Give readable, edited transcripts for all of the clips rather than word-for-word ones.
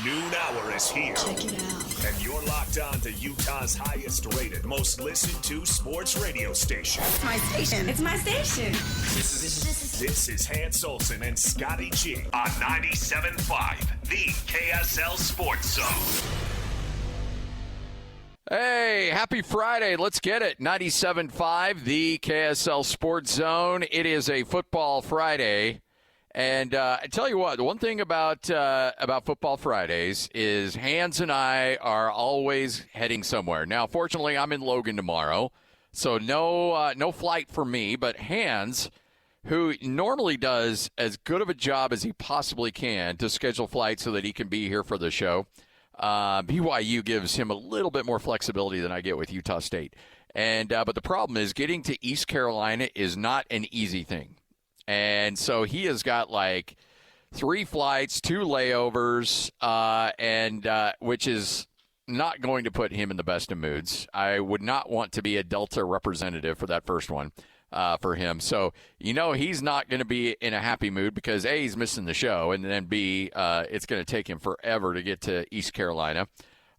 noon hour is here. Check it out. And you're locked on to Utah's highest rated, most listened to sports radio station. It's my station. It's my station. This is Hans Olsen and Scotty G on 97.5, the KSL Sports Zone. Hey, happy Friday. Let's get it. 97.5, the KSL Sports Zone. It is a football Friday. And I tell you what, the one thing about Football Fridays is Hans and I are always heading somewhere. Now, fortunately, I'm in Logan tomorrow, so no flight for me. But Hans, who normally does as good of a job as he possibly can to schedule flights so that he can be here for the show, BYU gives him a little bit more flexibility than I get with Utah State. And but the problem is getting to East Carolina is not an easy thing. And so he has got like 3 flights, 2 layovers, which is not going to put him in the best of moods. I would not want to be a Delta representative for that first one for him. So, he's not going to be in a happy mood because, A, he's missing the show, and then, B, it's going to take him forever to get to East Carolina.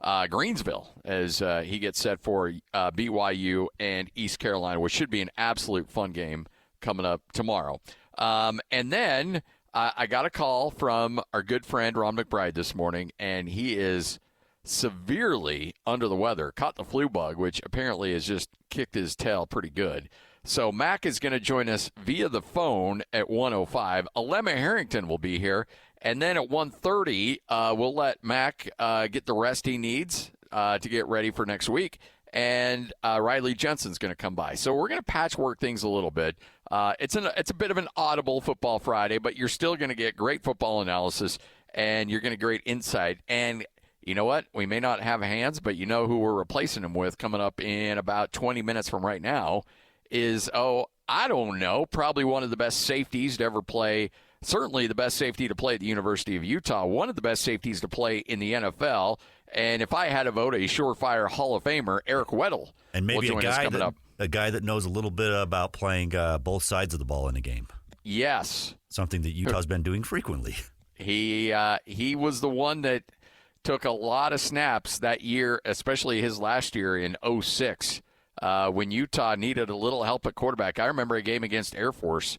Greensville, as he gets set for BYU and East Carolina, which should be an absolute fun game coming up tomorrow. And then I got a call from our good friend Ron McBride this morning, and he is severely under the weather, caught the flu bug, which apparently has just kicked his tail pretty good. So Mac is going to join us via the phone at 1:05. Alema Harrington will be here. And then at 1:30, we'll let Mac get the rest he needs to get ready for next week. And Riley Jensen's going to come by. So we're going to patchwork things a little bit. It's a bit of an audible Football Friday, but you're still going to get great football analysis, and you're going to get great insight. And you know what? We may not have Hands, but you know who we're replacing him with coming up in about 20 minutes from right now is, I don't know, probably one of the best safeties to ever play. Certainly the best safety to play at the University of Utah, one of the best safeties to play in the NFL. And if I had to vote, a surefire Hall of Famer, Eric Weddle, and maybe will join us coming up. A guy that knows a little bit about playing both sides of the ball in a game. Yes. Something that Utah's been doing frequently. He was the one that took a lot of snaps that year, especially his last year in 2006, when Utah needed a little help at quarterback. I remember a game against Air Force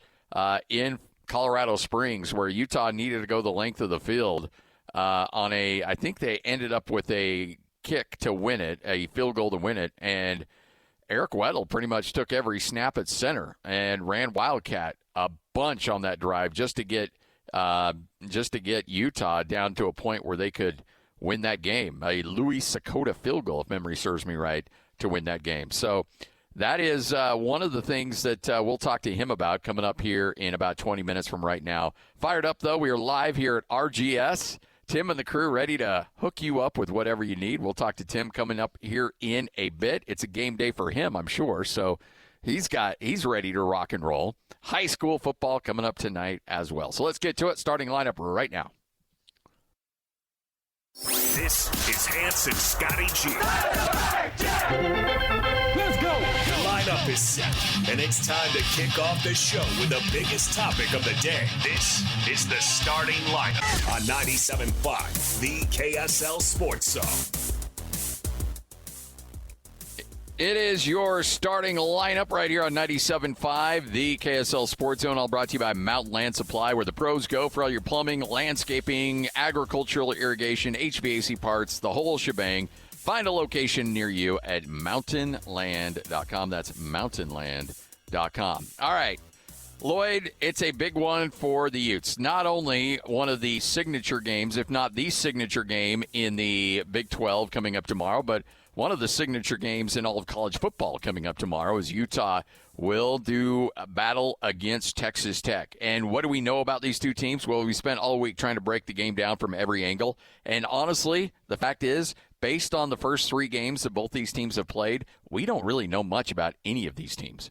in Colorado Springs where Utah needed to go the length of the field I think they ended up with a kick to win it, a field goal to win it, and Eric Weddle pretty much took every snap at center and ran Wildcat a bunch on that drive just to get Utah down to a point where they could win that game. A Louis Sakota field goal, if memory serves me right, to win that game. So that is one of the things that we'll talk to him about coming up here in about 20 minutes from right now. Fired up, though. We are live here at RGS. Tim and the crew ready to hook you up with whatever you need. We'll talk to Tim coming up here in a bit. It's a game day for him, I'm sure. So he's ready to rock and roll. High school football coming up tonight as well. So let's get to it. Starting lineup right now. This is Hans and Scotty G. Let's go. The lineup is set, and it's time to kick off the show with the biggest topic of the day. This is the starting lineup on 97.5, the KSL Sports Zone. It is your starting lineup right here on 97.5, the KSL Sports Zone, all brought to you by Mountain Land Supply, where the pros go for all your plumbing, landscaping, agricultural irrigation, HVAC parts, the whole shebang. Find a location near you at mountainland.com. That's mountainland.com. All right, Lloyd, it's a big one for the Utes. Not only one of the signature games, if not the signature game in the Big 12 coming up tomorrow, but one of the signature games in all of college football coming up tomorrow is Utah will do a battle against Texas Tech. And what do we know about these two teams? Well, we spent all week trying to break the game down from every angle. And honestly, the fact is, based on the first 3 games that both these teams have played, we don't really know much about any of these teams.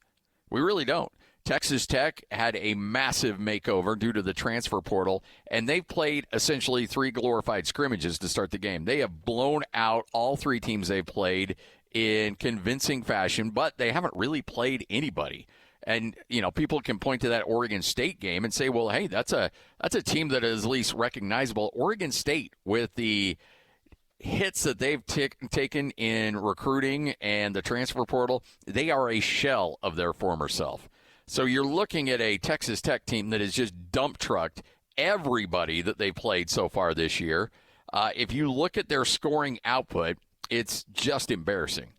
We really don't. Texas Tech had a massive makeover due to the transfer portal, and they've played essentially 3 glorified scrimmages to start the game. They have blown out all 3 teams they've played in convincing fashion, but they haven't really played anybody. And, people can point to that Oregon State game and say, well, hey, that's a team that is at least recognizable. Oregon State, with the hits that they've taken in recruiting and the transfer portal, they are a shell of their former self. So you're looking at a Texas Tech team that has just dump trucked everybody that they played so far this year. If you look at their scoring output, it's just embarrassing.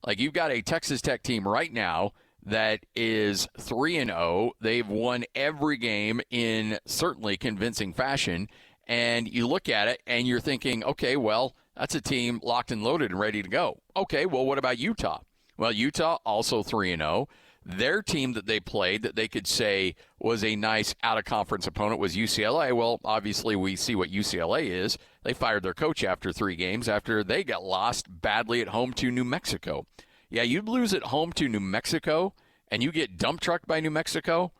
Like, you've got a Texas Tech team right now that is 3-0. They've won every game in certainly convincing fashion. And you look at it and you're thinking, okay, well, that's a team locked and loaded and ready to go. Okay, well, what about Utah? Well, Utah also 3-0. Their team that they played that they could say was a nice out-of-conference opponent was UCLA. Well, obviously we see what UCLA is. They fired their coach after 3 games after they got lost badly at home to New Mexico. Yeah, you'd lose at home to New Mexico and you get dump trucked by New Mexico.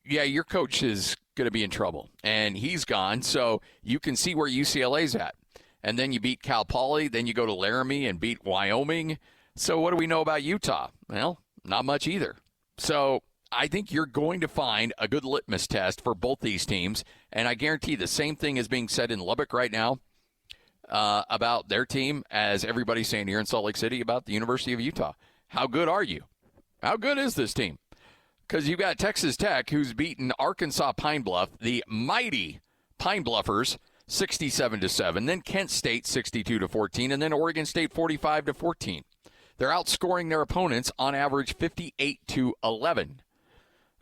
Yeah, your coach is going to be in trouble, and he's gone, so you can see where UCLA's at. And then you beat Cal Poly, then you go to Laramie and beat Wyoming. So what do we know about Utah? Well, not much either. So I think you're going to find a good litmus test for both these teams, and I guarantee the same thing is being said in Lubbock right now about their team as everybody's saying here in Salt Lake City about the University of Utah. How good are you? How good is this team? Because you've got Texas Tech, who's beaten Arkansas Pine Bluff, the mighty Pine Bluffers, 67-7. Then Kent State, 62-14, and then Oregon State, 45-14. They're outscoring their opponents on average 58-11.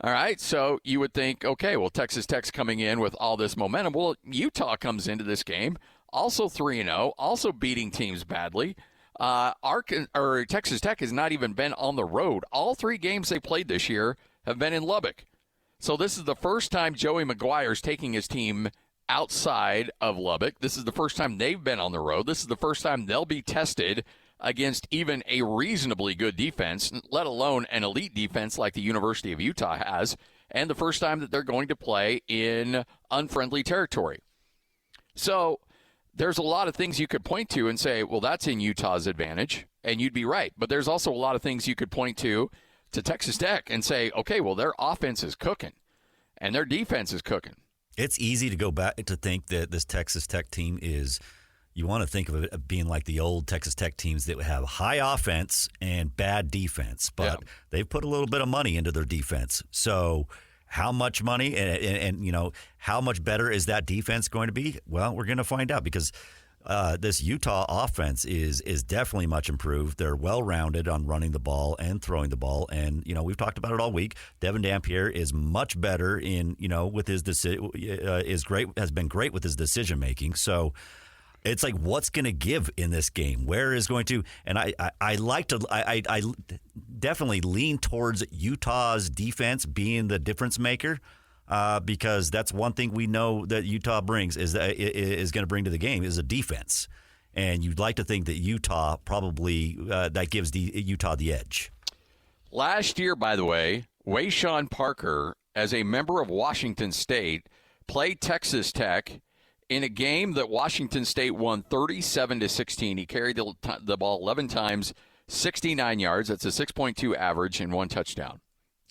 All right, so you would think, okay, well, Texas Tech's coming in with all this momentum. Well, Utah comes into this game also 3-0, also beating teams badly. Texas Tech has not even been on the road. All 3 games they played this year have been in Lubbock. So this is the first time Joey McGuire's taking his team outside of Lubbock. This is the first time they've been on the road. This is the first time they'll be tested against even a reasonably good defense, let alone an elite defense like the University of Utah has, and the first time that they're going to play in unfriendly territory. So there's a lot of things you could point to and say, well, that's in Utah's advantage, and you'd be right. But there's also a lot of things you could point to Texas Tech and say, okay, well, their offense is cooking, and their defense is cooking. It's easy to go back to think that this Texas Tech team is, you want to think of it being like the old Texas Tech teams that have high offense and bad defense, but they've put a little bit of money into their defense. So how much money and how much better is that defense going to be? Well, we're going to find out, because this Utah offense is definitely much improved. They're well-rounded on running the ball and throwing the ball, and we've talked about it all week. Devon Dampier is much better in with his has been great with his decision making. So it's like, what's going to give in this game? Where is going to? And I definitely lean towards Utah's defense being the difference maker. Because that's one thing we know that Utah brings is going to bring to the game is a defense, and you'd like to think that Utah probably that gives Utah the edge. Last year, by the way, Wayshawn Parker, as a member of Washington State, played Texas Tech in a game that Washington State won 37-16. He carried the ball 11 times, 69 yards. That's a 6.2 average and 1 touchdown.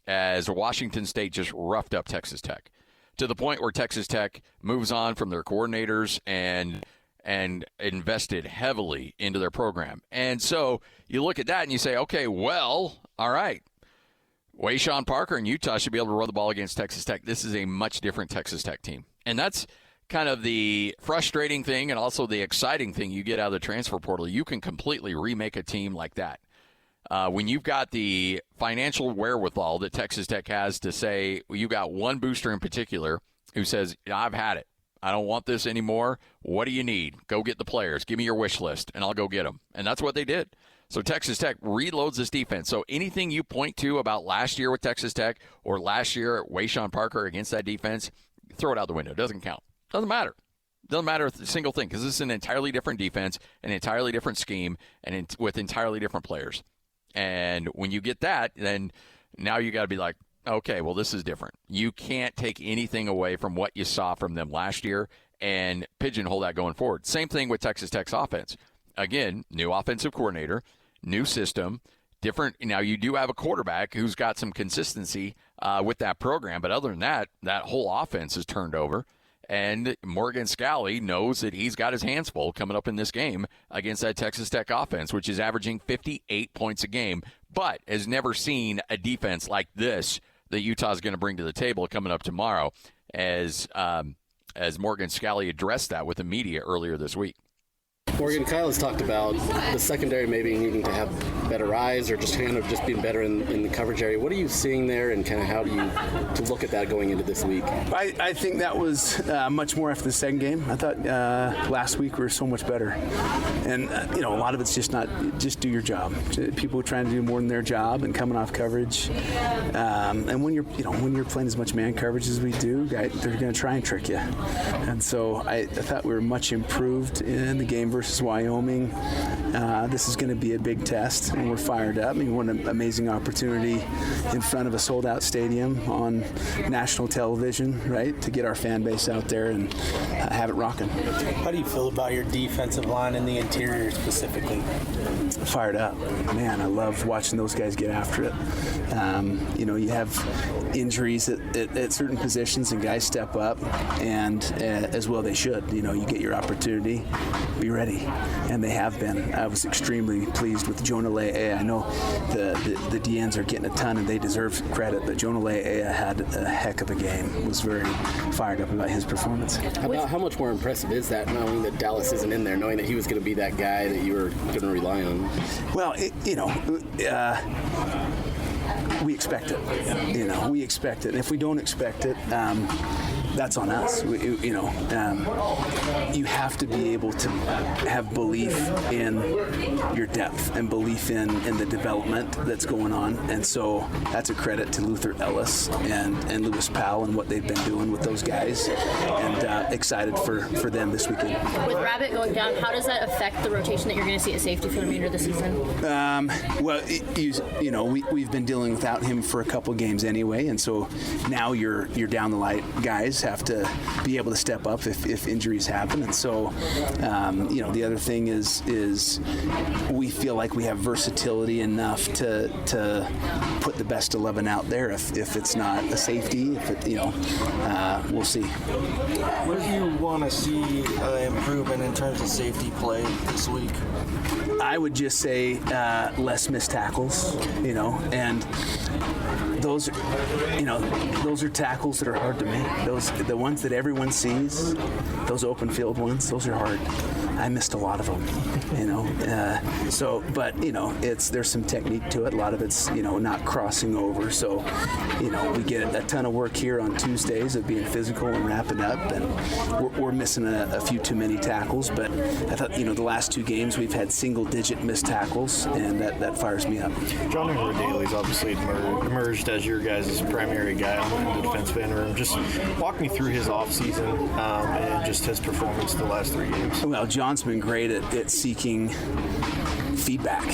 As Washington State just roughed up Texas Tech to the point where Texas Tech moves on from their coordinators and invested heavily into their program. And so you look at that and you say, okay, well, all right, Wayshawn Parker and Utah should be able to run the ball against Texas Tech. This is a much different Texas Tech team. And that's kind of the frustrating thing and also the exciting thing you get out of the transfer portal. You can completely remake a team like that. When you've got the financial wherewithal that Texas Tech has to say, well, you got one booster in particular who says, I've had it. I don't want this anymore. What do you need? Go get the players. Give me your wish list, and I'll go get them. And that's what they did. So Texas Tech reloads this defense. So anything you point to about last year with Texas Tech or last year at Wayshawn Parker against that defense, throw it out the window. It doesn't count. Doesn't matter. Doesn't matter a single thing, because this is an entirely different defense, an entirely different scheme, and with entirely different players. And when you get that, then now you got to be like, okay, well, this is different. You can't take anything away from what you saw from them last year and pigeonhole that going forward. Same thing with Texas Tech's offense. Again, new offensive coordinator, new system, different. Now, you do have a quarterback who's got some consistency with that program, but other than that, that whole offense is turned over. And Morgan Scalley knows that he's got his hands full coming up in this game against that Texas Tech offense, which is averaging 58 points a game, but has never seen a defense like this that Utah's going to bring to the table coming up tomorrow, as Morgan Scalley addressed that with the media earlier this week. Morgan, Kyle has talked about the secondary maybe needing to have better eyes or just kind of just being better in the coverage area. What are you seeing there, and kind of how do you to look at that going into this week? I think that was much more after the second game. I thought last week we were so much better, and a lot of it's just do your job. People are trying to do more than their job and coming off coverage, and when you're playing as much man coverage as we do, they're going to try and trick you. And so I thought we were much improved in the game versus Wyoming. This is going to be a big test, and we're fired up. I mean, what an amazing opportunity in front of a sold-out stadium on national television, right, to get our fan base out there and have it rocking. How do you feel about your defensive line and the interior specifically? Fired up. Man, I love watching those guys get after it. You have injuries at certain positions, and guys step up, and as well they should. You get your opportunity, be ready. And they have been. I was extremely pleased with Jonah Le'ea. I know the DNs are getting a ton, and they deserve credit, but Jonah Le'ea had a heck of a game. Was very fired up about his performance. How much more impressive is that, knowing that Dallas isn't in there, knowing that he was going to be that guy that you were going to rely on? Well, we expect it. We expect it. And if we don't expect it, that's on us. You have to be able to have belief in your depth and belief in the development that's going on. And so that's a credit to Luther Ellis and Lewis Powell and what they've been doing with those guys. And excited for them this weekend. With Rabbit going down, how does that affect the rotation that you're going to see at safety for the remainder of the season? We've been dealing without him for a couple games anyway, and so now you're down the line. Guys have to be able to step up if injuries happen, and so the other thing is we feel like we have versatility enough to put the best 11 out there. If it's not a safety, we'll see. Where do you want to see improvement in terms of safety play this week? I would just say less missed tackles, and those are tackles that are hard to make. The ones that everyone sees, those open field ones, those are hard. I missed a lot of them, there's some technique to it. A lot of it's, not crossing over. So, we get a ton of work here on Tuesdays of being physical and wrapping up, and we're missing a few too many tackles. But I thought, the last two games we've had single-digit missed tackles, and that fires me up. John Daly's obviously emerged as your guys' primary guy in the defensive end room. Just walk me through his offseason and just his performance the last 3 games. Well, John's been great at seeking feedback.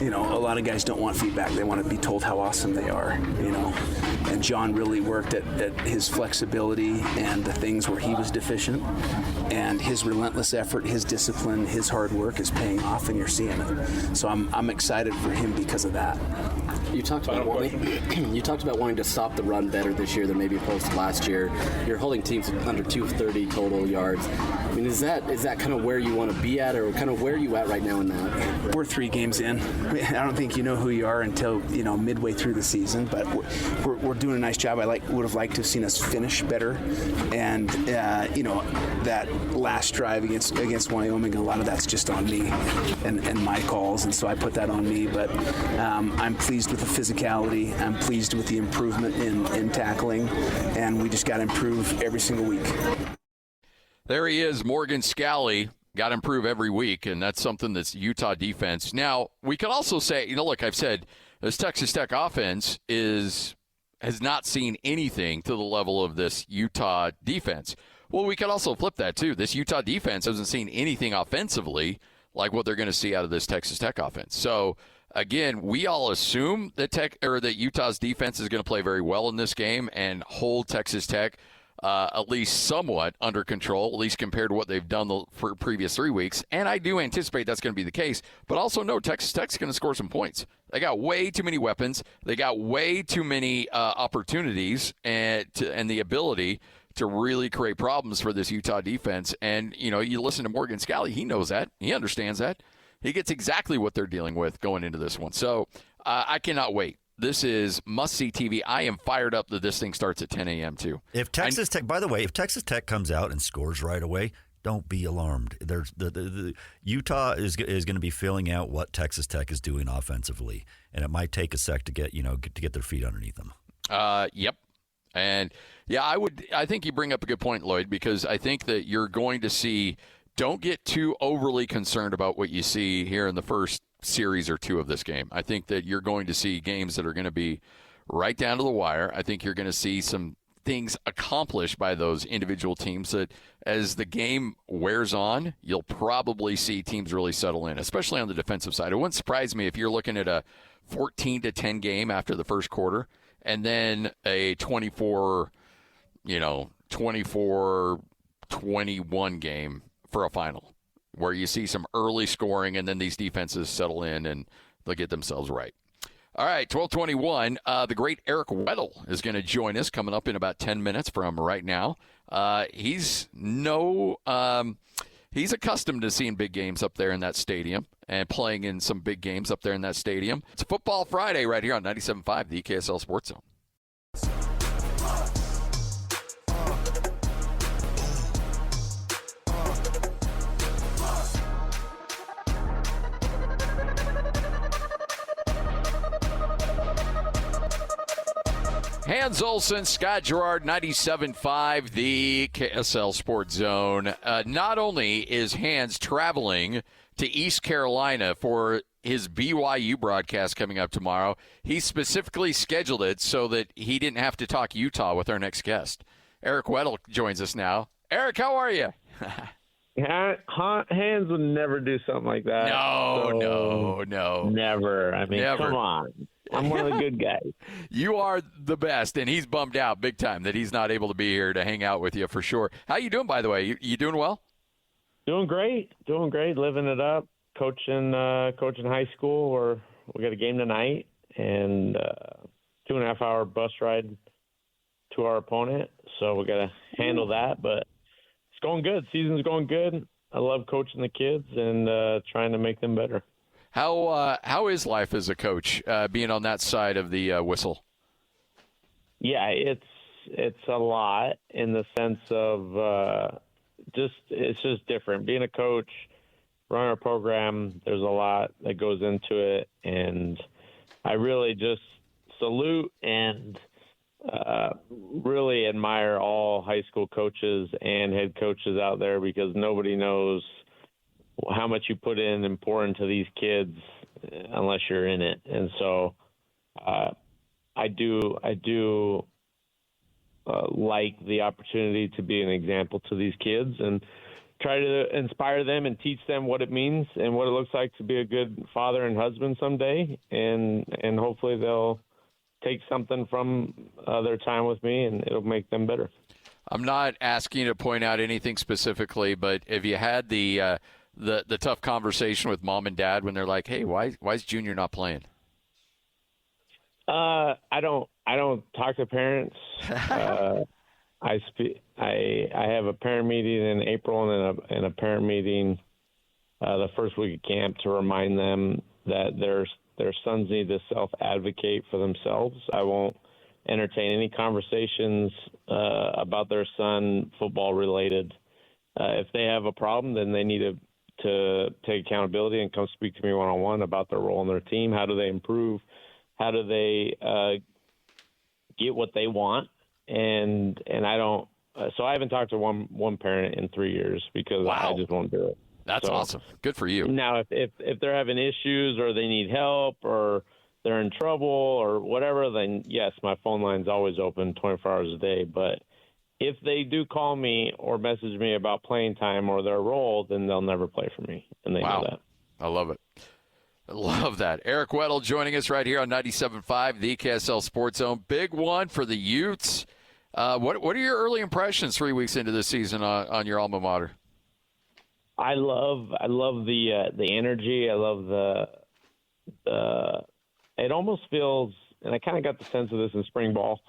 A lot of guys don't want feedback. They want to be told how awesome they are, And John really worked at his flexibility and the things where he was deficient. And his relentless effort, his discipline, his hard work is paying off, and you're seeing it. So I'm excited for him because of that. You talked about wanting to stop the run better this year than maybe opposed to last year. You're holding teams under 230 total yards. I mean, is that kind of where you want to be at, or kind of where are you at right now in that? We're 3 games in. I don't think you know who you are until midway through the season, but we're doing a nice job. I would have liked to have seen us finish better, and that last drive against Wyoming, a lot of that's just on me and my calls, and so I put that on me. But I'm pleased with the physicality. I'm pleased with the improvement in tackling, and we just got to improve every single week. There he is, Morgan Scalley. Got to improve every week, and that's something that's Utah defense. Now, we could also say, look, I've said this Texas Tech offense has not seen anything to the level of this Utah defense. Well, we could also flip that, too. This Utah defense hasn't seen anything offensively like what they're going to see out of this Texas Tech offense. So, again, we all assume that Utah's defense is going to play very well in this game and hold Texas Tech at least somewhat under control, at least compared to what they've done the previous 3 weeks. And I do anticipate that's going to be the case, but also know Texas Tech's going to score some points. They got way too many weapons. They got way too many opportunities and the ability to really create problems for this Utah defense. And, you listen to Morgan Scalley, he knows that. He understands that. He gets exactly what they're dealing with going into this one. So I cannot wait. This is must-see TV. I am fired up that this thing starts at 10 a.m. too. If Texas Tech, by the way, if Texas Tech comes out and scores right away, don't be alarmed. There's the Utah is going to be filling out what Texas Tech is doing offensively, and it might take a sec to get their feet underneath them. Yep. And yeah, I think you bring up a good point, Lloyd, because I think that you're going to see. Don't get too overly concerned about what you see here in the first series or two of this game. I think that you're going to see games that are going to be right down to the wire. I think you're going to see some things accomplished by those individual teams that as the game wears on, you'll probably see teams really settle in, especially on the defensive side. It wouldn't surprise me if you're looking at a 14-10 game after the first quarter and then a 24-21 game for a final, where you see some early scoring and then these defenses settle in and they'll get themselves right. All right, 12:21. The great Eric Weddle is going to join us coming up in about 10 minutes from right now. He's accustomed to seeing big games up there in that stadium and playing in some big games up there in that stadium. It's a Football Friday right here on 97.5, the KSL Sports Zone. Hans Olsen, Scott Garrard, 97.5, the KSL Sports Zone. Not only is Hans traveling to East Carolina for his BYU broadcast coming up tomorrow, he specifically scheduled it so that he didn't have to talk Utah with our next guest. Eric Weddle joins us now. Eric, how are you? Hans would never do something like that. No. Never. I mean, Never. Come on. I'm one of the good guys. You are the best, and he's bummed out big time that he's not able to be here to hang out with you for sure. How you doing, by the way? You doing well? Doing great. Living it up. Coaching high school. We got a game tonight, and 2.5-hour bus ride to our opponent. So we got to handle that, but it's going good. Season's going good. I love coaching the kids and trying to make them better. How is life as a coach, being on that side of the whistle? Yeah, it's a lot in the sense of it's just different. Being a coach, running a program, there's a lot that goes into it, and I really just salute and really admire all high school coaches and head coaches out there, because nobody knows how much you put in and pour into these kids unless you're in it. And so I do like the opportunity to be an example to these kids and try to inspire them and teach them what it means and what it looks like to be a good father and husband someday. And hopefully they'll take something from their time with me, and it'll make them better. I'm not asking you to point out anything specifically, but have you had the tough conversation with mom and dad when they're like, "Hey, why is Junior not playing?" I don't talk to parents. I have a parent meeting in April and a parent meeting the first week of camp to remind them that their sons need to self-advocate for themselves. I won't entertain any conversations about their son football related. If they have a problem, then they need to take accountability and come speak to me one-on-one about their role in their team. How do they improve? How do they get what they want? And I don't. So I haven't talked to one parent in 3 years because I just won't do it. That's awesome. Good for you. Now, if they're having issues or they need help or they're in trouble or whatever, then yes, my phone line's always open 24 hours a day. But if they do call me or message me about playing time or their role, then they'll never play for me, and they know that. I love it. I love that. Eric Weddle joining us right here on 97.5, the KSL Sports Zone. Big one for the Utes. What are your early impressions 3 weeks into this season on your alma mater? I love the energy. I love the it almost feels, and I kind of got the sense of this in spring ball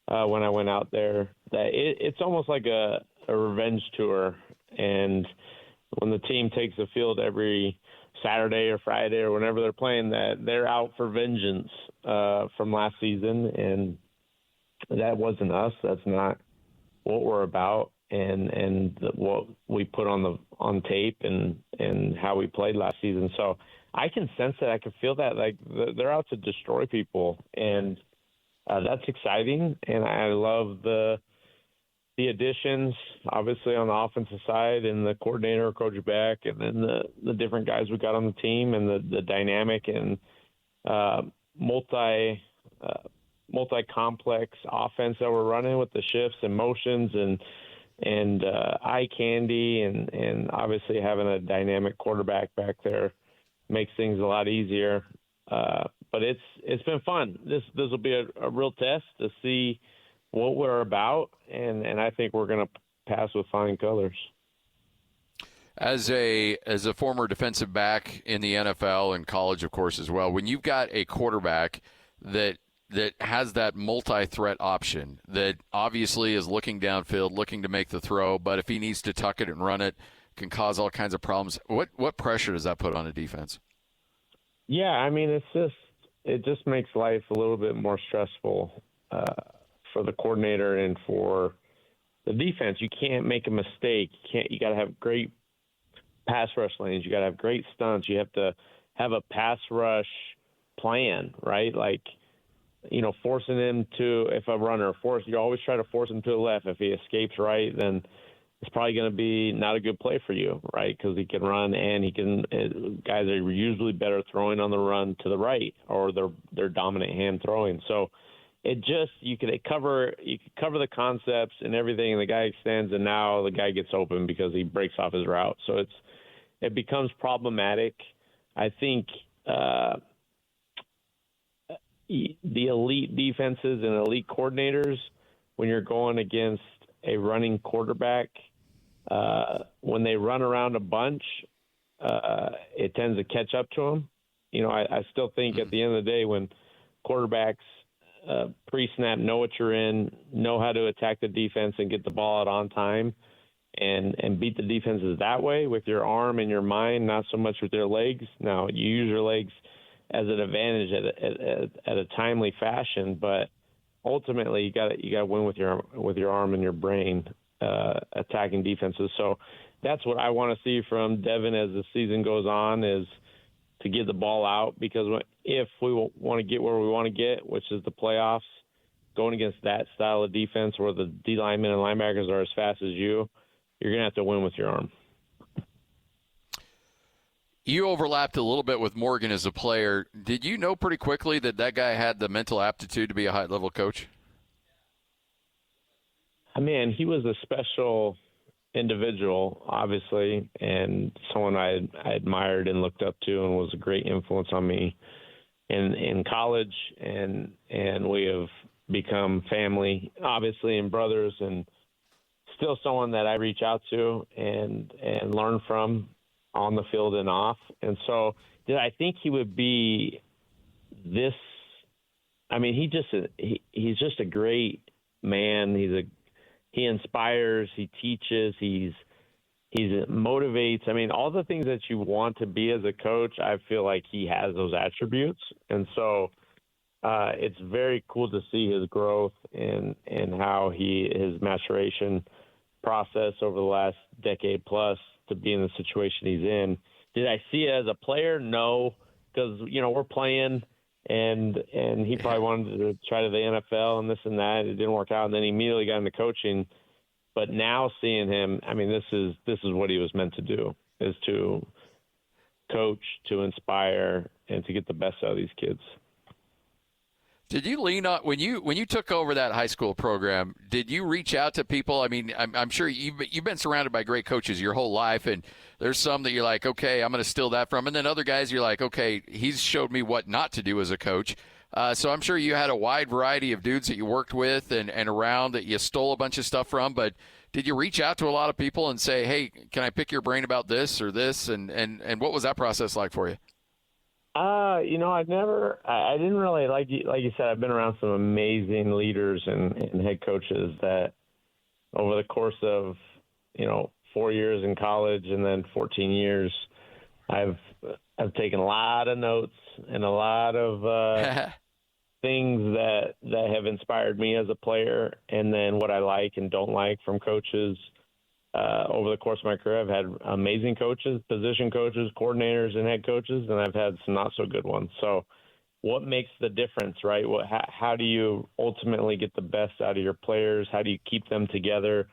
when I went out there, that it's almost like a revenge tour. And when the team takes the field every Saturday or Friday or whenever they're playing, that they're out for vengeance from last season, and that wasn't us. That's not what we're about, and what we put on tape and how we played last season. So I can sense that. I can feel that. Like they're out to destroy people, and that's exciting. And I love the additions, obviously on the offensive side, and the coordinator, coach back, and then the different guys we got on the team, and the dynamic and multi-complex offense that we're running with the shifts and motions and eye candy, and obviously having a dynamic quarterback back there makes things a lot easier. But it's been fun. This will be a real test to see what we're about, and I think we're going to pass with flying colors. As a former defensive back in the NFL and college, of course, as well, when you've got a quarterback that has that multi-threat option, that obviously is looking downfield, looking to make the throw, but if he needs to tuck it and run it, can cause all kinds of problems. What pressure does that put on a defense? Yeah, I mean, it just makes life a little bit more stressful for the coordinator and for the defense. You can't make a mistake. You got to have great pass rush lanes. You got to have great stunts. You have to have a pass rush plan, right? Like, forcing him to, if a runner you always try to force him to the left. If he escapes right, then it's probably going to be not a good play for you, right? Because he can run, and guys are usually better throwing on the run to the right, or their dominant hand throwing. So you could cover the concepts and everything, and the guy extends, and now the guy gets open because he breaks off his route. So it becomes problematic. I think the elite defenses and elite coordinators, when you're going against a running quarterback, when they run around a bunch, it tends to catch up to them. I still think at the end of the day, when quarterbacks pre-snap know what you're in, know how to attack the defense and get the ball out on time, and beat the defenses that way with your arm and your mind, not so much with your legs. Now, you use your legs as an advantage at a timely fashion, but ultimately you got to win with your arm and your brain attacking defenses. So that's what I want to see from Devon as the season goes on, is to get the ball out, because if we want to get where we want to get, which is the playoffs, going against that style of defense where the D linemen and linebackers are as fast as you're going to have to win with your arm. You overlapped a little bit with Morgan as a player. Did you know pretty quickly that guy had the mental aptitude to be a high-level coach? Man, he was a special individual, obviously, and someone I admired and looked up to, and was a great influence on me in college, and we have become family, obviously, and brothers, and still someone that I reach out to and learn from on the field and off. And so did I think he would be this? I mean, he's just a great man. He inspires, he teaches, he motivates. I mean, all the things that you want to be as a coach, I feel like he has those attributes. And so it's very cool to see his growth and how his maturation process over the last decade plus to be in the situation he's in. Did I see it as a player? No, because, we're playing, and he probably wanted to try to the NFL and this and that. It didn't work out, and then he immediately got into coaching. But now seeing him, I mean, this is what he was meant to do, is to coach, to inspire, and to get the best out of these kids. Did you lean on when you took over that high school program? Did you reach out to people? I mean, I'm sure you've been surrounded by great coaches your whole life, and there's some that you're like, okay, I'm going to steal that from, and then other guys you're like, okay, he's showed me what not to do as a coach. So I'm sure you had a wide variety of dudes that you worked with and around that you stole a bunch of stuff from. But did you reach out to a lot of people and say, hey, can I pick your brain about this or this? And what was that process like for you? I didn't really, like you said, I've been around some amazing leaders and head coaches that over the course of, 4 years in college and then 14 years, I've taken a lot of notes and a lot of things that have inspired me as a player, and then what I like and don't like from coaches. Over the course of my career, I've had amazing coaches, position coaches, coordinators, and head coaches, and I've had some not so good ones. So what makes the difference, right? How do you ultimately get the best out of your players? How do you keep them together?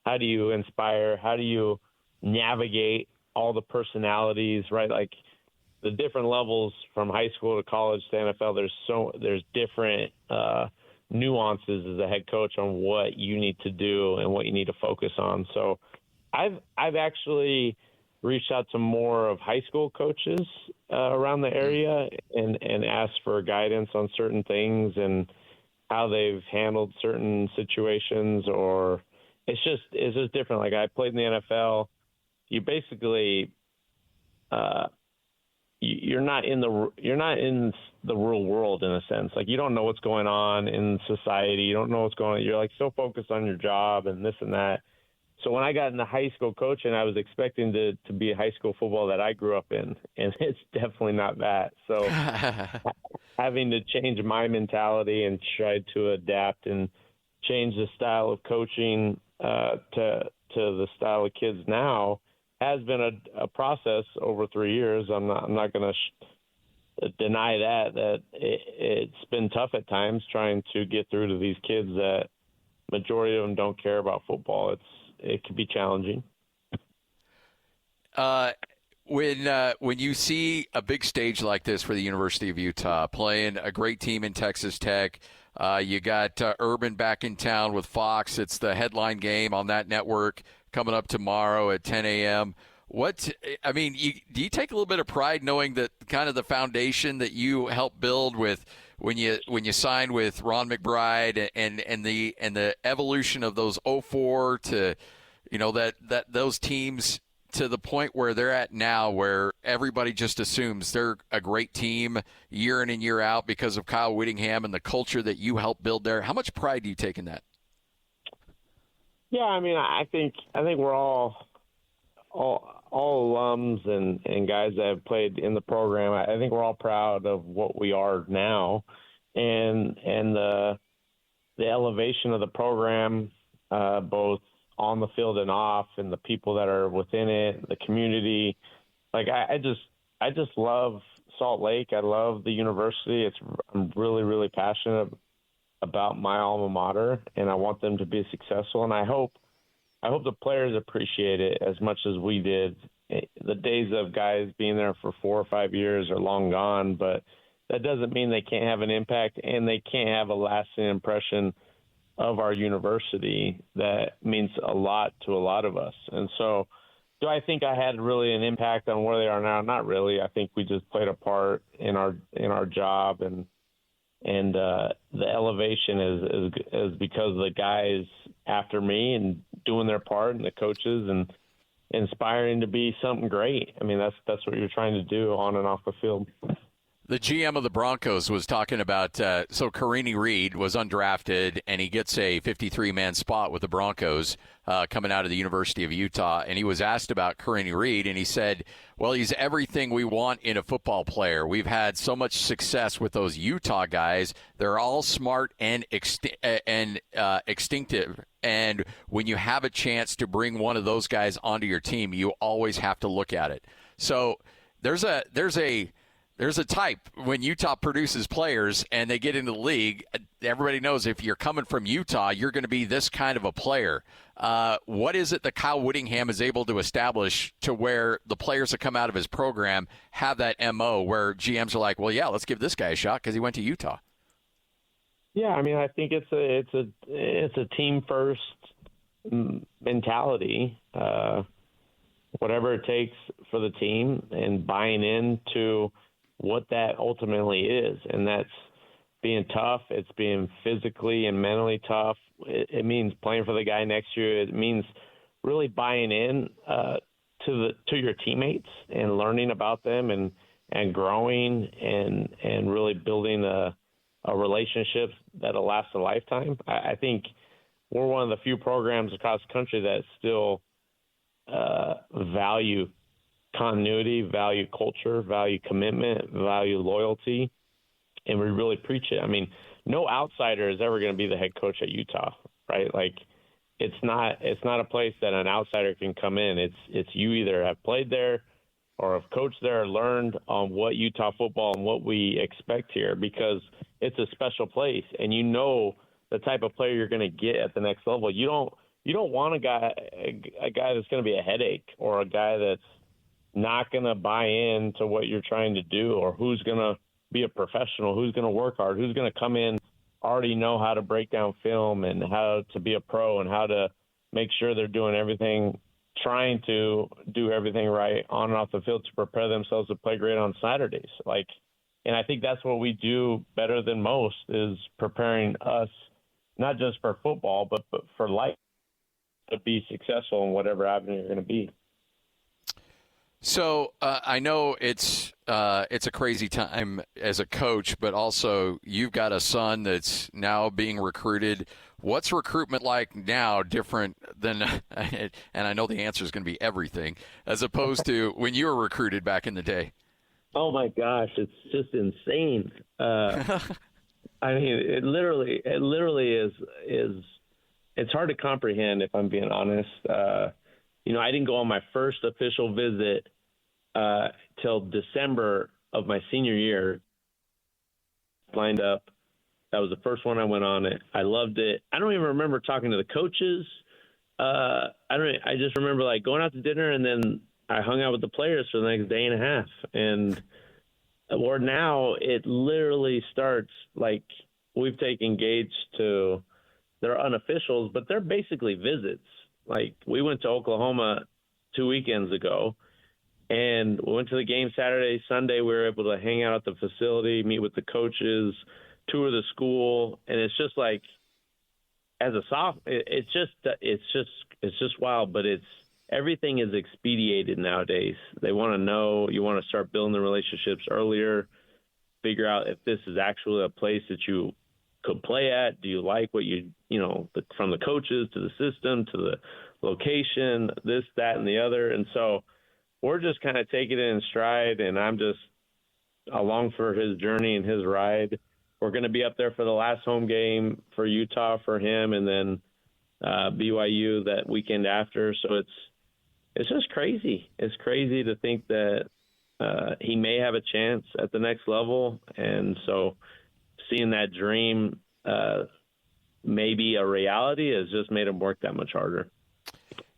How do you inspire? How do you navigate all the personalities, right? Like the different levels from high school to college to NFL, there's different nuances as a head coach on what you need to do and what you need to focus on. So I've actually reached out to more of high school coaches around the area and asked for guidance on certain things and how they've handled certain situations, or it's just different. Like I played in the NFL. You basically you're not in the real world in a sense. Like you don't know what's going on in society. You don't know what's going on. You're like so focused on your job and this and that. So when I got into high school coaching, I was expecting to be a high school football that I grew up in, and it's definitely not that. So having to change my mentality and try to adapt and change the style of coaching to the style of kids now has been a process over 3 years. I'm not going to deny that it's been tough at times trying to get through to these kids that majority of them don't care about football. It can be challenging. When you see a big stage like this for the University of Utah, playing a great team in Texas Tech, you got Urban back in town with Fox. It's the headline game on that network coming up tomorrow at 10 a.m. Do you take a little bit of pride knowing that kind of the foundation that you helped build with when you signed with Ron McBride and the evolution of those 04 to, that those teams to the point where they're at now, where everybody just assumes they're a great team year in and year out because of Kyle Whittingham and the culture that you helped build there? How much pride do you take in that? Yeah, I think we're all alums and guys that have played in the program. I think we're all proud of what we are now, and the elevation of the program, both on the field and off, and the people that are within it, the community. Like I just love Salt Lake. I love the university. I'm really, really passionate about my alma mater, and I want them to be successful. And I hope the players appreciate it as much as we did. The days of guys being there for 4 or 5 years are long gone, but that doesn't mean they can't have an impact and they can't have a lasting impression of our university that means a lot to a lot of us. And so do I think I had really an impact on where they are now? Not really. I think we just played a part in our job, and the elevation is because of the guys after me and doing their part, and the coaches and inspiring to be something great. That's what you're trying to do on and off the field. The GM of the Broncos was talking about, so Karini Reed was undrafted, and he gets a 53-man spot with the Broncos coming out of the University of Utah. And he was asked about Karini Reed, and he said, well, he's everything we want in a football player. We've had so much success with those Utah guys. They're all smart and instinctive. And when you have a chance to bring one of those guys onto your team, you always have to look at it. So there's a type when Utah produces players and they get into the league. Everybody knows if you're coming from Utah, you're going to be this kind of a player. What is it that Kyle Whittingham is able to establish to where the players that come out of his program have that MO where GMs are like, well, yeah, let's give this guy a shot because he went to Utah? Yeah, I think it's a team first mentality. Whatever it takes for the team and buying into what that ultimately is, and that's being tough. It's being physically and mentally tough. It means playing for the guy next to you. It means really buying in to your teammates and learning about them and growing and really building a relationship that'll last a lifetime. I think we're one of the few programs across the country that still value continuity, value culture, value commitment, value loyalty, and we really preach it. I mean, no outsider is ever going to be the head coach at Utah, right? Like, it's not a place that an outsider can come in. It's you either have played there or have coached there or learned on what Utah football and what we expect here, because it's a special place, and you know the type of player you're going to get at the next level. You don't want a guy that's going to be a headache, or a guy that's not going to buy into what you're trying to do, or who's going to be a professional, who's going to work hard, who's going to come in, already know how to break down film and how to be a pro and how to make sure they're doing everything, trying to do everything right on and off the field to prepare themselves to play great on Saturdays. And I think that's what we do better than most, is preparing us not just for football, but for life, to be successful in whatever avenue you're going to be. So I know it's a crazy time as a coach, but also you've got a son that's now being recruited. What's recruitment like now different than, and I know the answer is going to be everything, as opposed to when you were recruited back in the day? Oh my gosh, it's just insane. I mean, it literally is. It's hard to comprehend, if I'm being honest. I didn't go on my first official visit till December of my senior year. Lined up. That was the first one I went on. I loved it. I don't even remember talking to the coaches. I just remember going out to dinner, and then I hung out with the players for the next day and a half. And or now it literally starts we've taken Gage to. They're unofficials, but they're basically visits. We went to Oklahoma 2 weekends ago, and we went to the game Saturday, Sunday. We were able to hang out at the facility, meet with the coaches, tour the school, and it's just as a it's just wild. But everything is expedited nowadays. They want to know. You want to start building the relationships earlier. Figure out if this is actually a place that you could play at. Do you like what from the coaches to the system to the location, this, that, and the other? And so we're just kind of taking it in stride, and I'm just along for his journey and his ride. We're going to be up there for the last home game for Utah for him, and then BYU that weekend after. So it's just crazy. It's crazy to think that he may have a chance at the next level, and so seeing that dream maybe a reality has just made him work that much harder.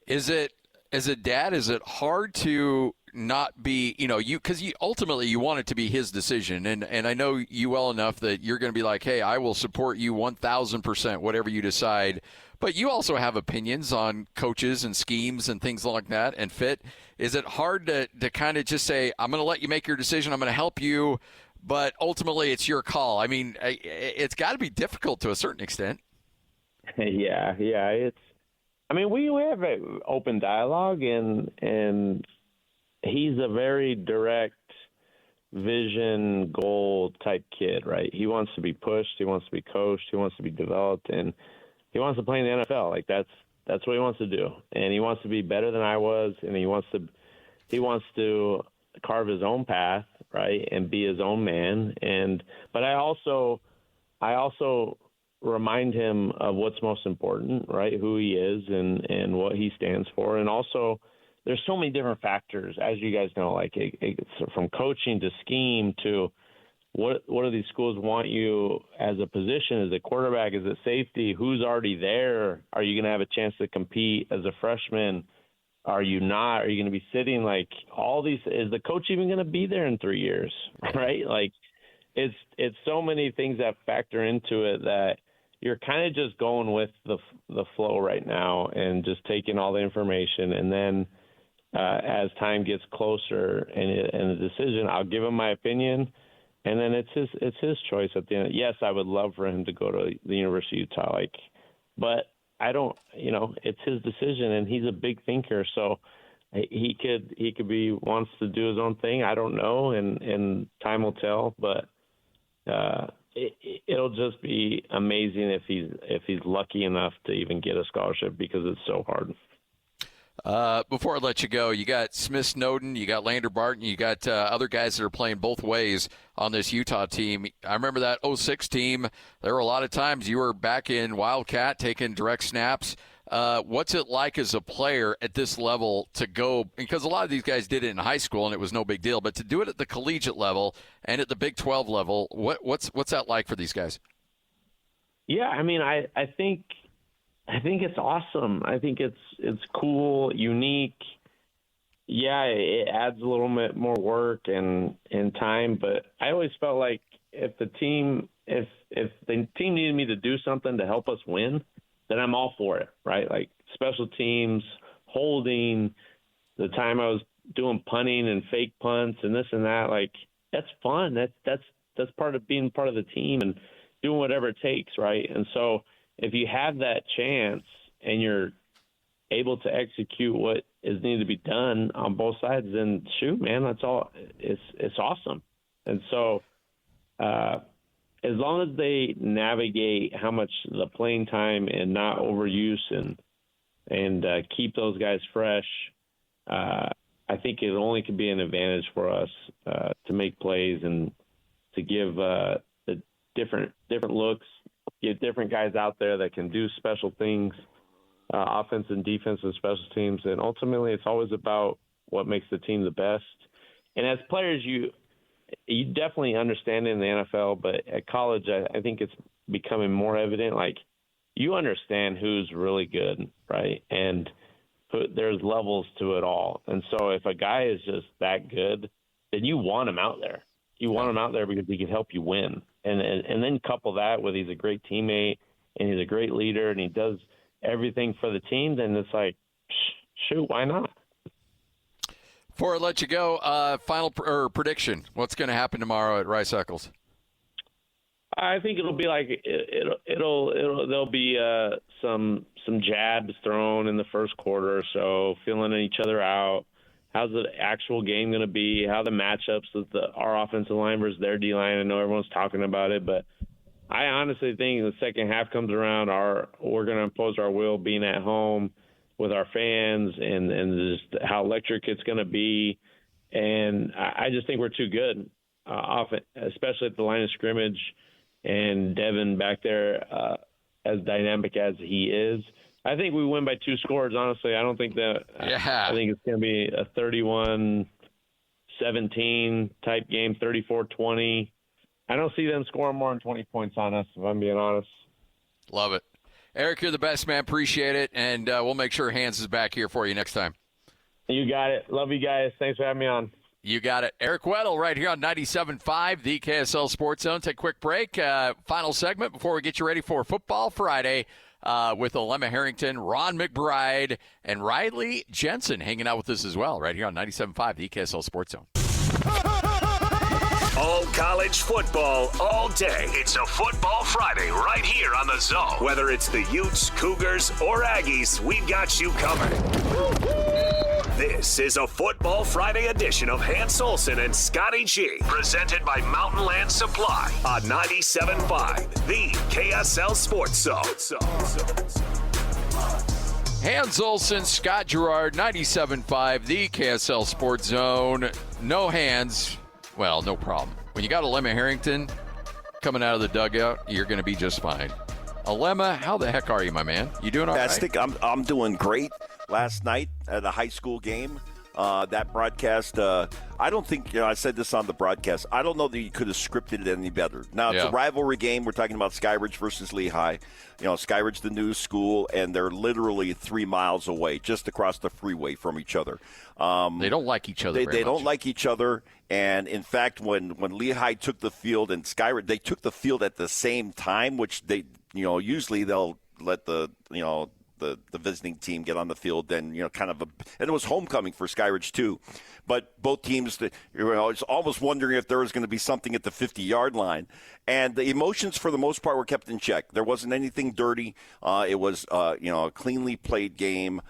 Is it, as a dad, is it hard to not be, because ultimately you want it to be his decision, and I know you well enough that you're going to be like, hey, I will support you 1,000%, whatever you decide, but you also have opinions on coaches and schemes and things like that and fit. Is it hard to kind of just say, I'm going to let you make your decision, I'm going to help you, but ultimately it's your call? I mean, it's got to be difficult to a certain extent. Yeah. We have an open dialogue, and he's a very direct vision, goal type kid, right? He wants to be pushed, he wants to be coached, he wants to be developed, and he wants to play in the NFL. That's what he wants to do, and he wants to be better than I was, and he wants to carve his own path, right, and be his own man. But I also remind him of what's most important, right, who he is and what he stands for. And also there's so many different factors, as you guys know, from coaching to scheme to what do these schools want you as a position, as a quarterback, as a safety, who's already there? Are you going to have a chance to compete as a freshman? Are you not? Are you going to be sitting? All these, is the coach even going to be there in 3 years, right? It's so many things that factor into it that you're kind of just going with the flow right now and just taking all the information. And then as time gets closer and the decision, I'll give him my opinion. And then it's his choice at the end. Yes, I would love for him to go to the University of Utah, but I don't. It's his decision, and he's a big thinker. So he could be wants to do his own thing. I don't know, and time will tell. But it'll just be amazing if he's lucky enough to even get a scholarship, because it's so hard. Before I let you go, you got Smith Snowden, you got Lander Barton, you got other guys that are playing both ways on this Utah team. I remember that 06 team. There were a lot of times you were back in Wildcat taking direct snaps. What's it like as a player at this level to go, because a lot of these guys did it in high school and it was no big deal, but to do it at the collegiate level and at the Big 12 level, what's that like for these guys? Yeah, I mean, I think it's awesome. I think it's cool, unique. Yeah, it adds a little bit more work and time, but I always felt like if the team needed me to do something to help us win, then I'm all for it, right? Like special teams, holding, the time I was doing punting and fake punts and this and that, like that's fun. That's part of being part of the team and doing whatever it takes, right? And so if you have that chance and you're able to execute what is needed to be done on both sides, then shoot, man, that's all. It's awesome. And so as long as they navigate how much the playing time and not overuse and keep those guys fresh, I think it only could be an advantage for us to make plays and to give the different looks, get different guys out there that can do special things, offense and defense and special teams. And ultimately, it's always about what makes the team the best. And as players, you definitely understand it in the NFL, but at college, I think it's becoming more evident. Like, you understand who's really good, right? And there's levels to it all. And so if a guy is just that good, then you want him out there. You want him out there because he can help you win. And then couple that with he's a great teammate and he's a great leader and he does everything for the team, then it's like, shoot, why not? Before I let you go, final prediction. What's going to happen tomorrow at Rice Eccles? I think it'll be like there'll be some jabs thrown in the first quarter or so, feeling each other out. How's the actual game going to be? How the matchups with our offensive line versus their D-line? I know everyone's talking about it, but I honestly think the second half comes around, we're going to impose our will being at home with our fans and just how electric it's going to be. And I just think we're too good, especially at the line of scrimmage. And Devon back there, as dynamic as he is, I think we win by 2 scores. Honestly, I don't think that. Yeah. I think it's going to be a 31-17 type game, 34-20. I don't see them scoring more than 20 points on us, if I'm being honest. Love it, Eric. You're the best, man. Appreciate it, and we'll make sure Hans is back here for you next time. You got it. Love you guys. Thanks for having me on. You got it. Eric Weddle right here on 97.5, the KSL Sports Zone. Take a quick break. Final segment before we get you ready for Football Friday with Alema Harrington, Ron McBride, and Riley Jensen hanging out with us as well right here on 97.5, the KSL Sports Zone. All college football all day. It's a Football Friday right here on the Zone. Whether it's the Utes, Cougars, or Aggies, we've got you covered. This is a Football Friday edition of Hans Olsen and Scotty G, presented by Mountain Land Supply on 97.5, the KSL Sports Zone. Hans Olsen, Scott Garrard, 97.5, the KSL Sports Zone. No hands. Well, no problem. When you got Alema Harrington coming out of the dugout, you're going to be just fine. Alema, how the heck are you, my man? You doing all right? I'm doing great. Last night at a high school game, that broadcast, I don't think, I said this on the broadcast, I don't know that you could have scripted it any better. Now, it's a rivalry game. We're talking about Skyridge versus Lehigh. Skyridge, the new school, and they're literally 3 miles away, just across the freeway from each other. They don't like each other They don't like each other. And, in fact, when Lehigh took the field and Skyridge, they took the field at the same time, which they, usually they'll let the the visiting team get on the field, then and it was homecoming for Skyridge too. But both teams, it's almost wondering if there was going to be something at the 50-yard line. And the emotions, for the most part, were kept in check. There wasn't anything dirty. It was, a cleanly played game.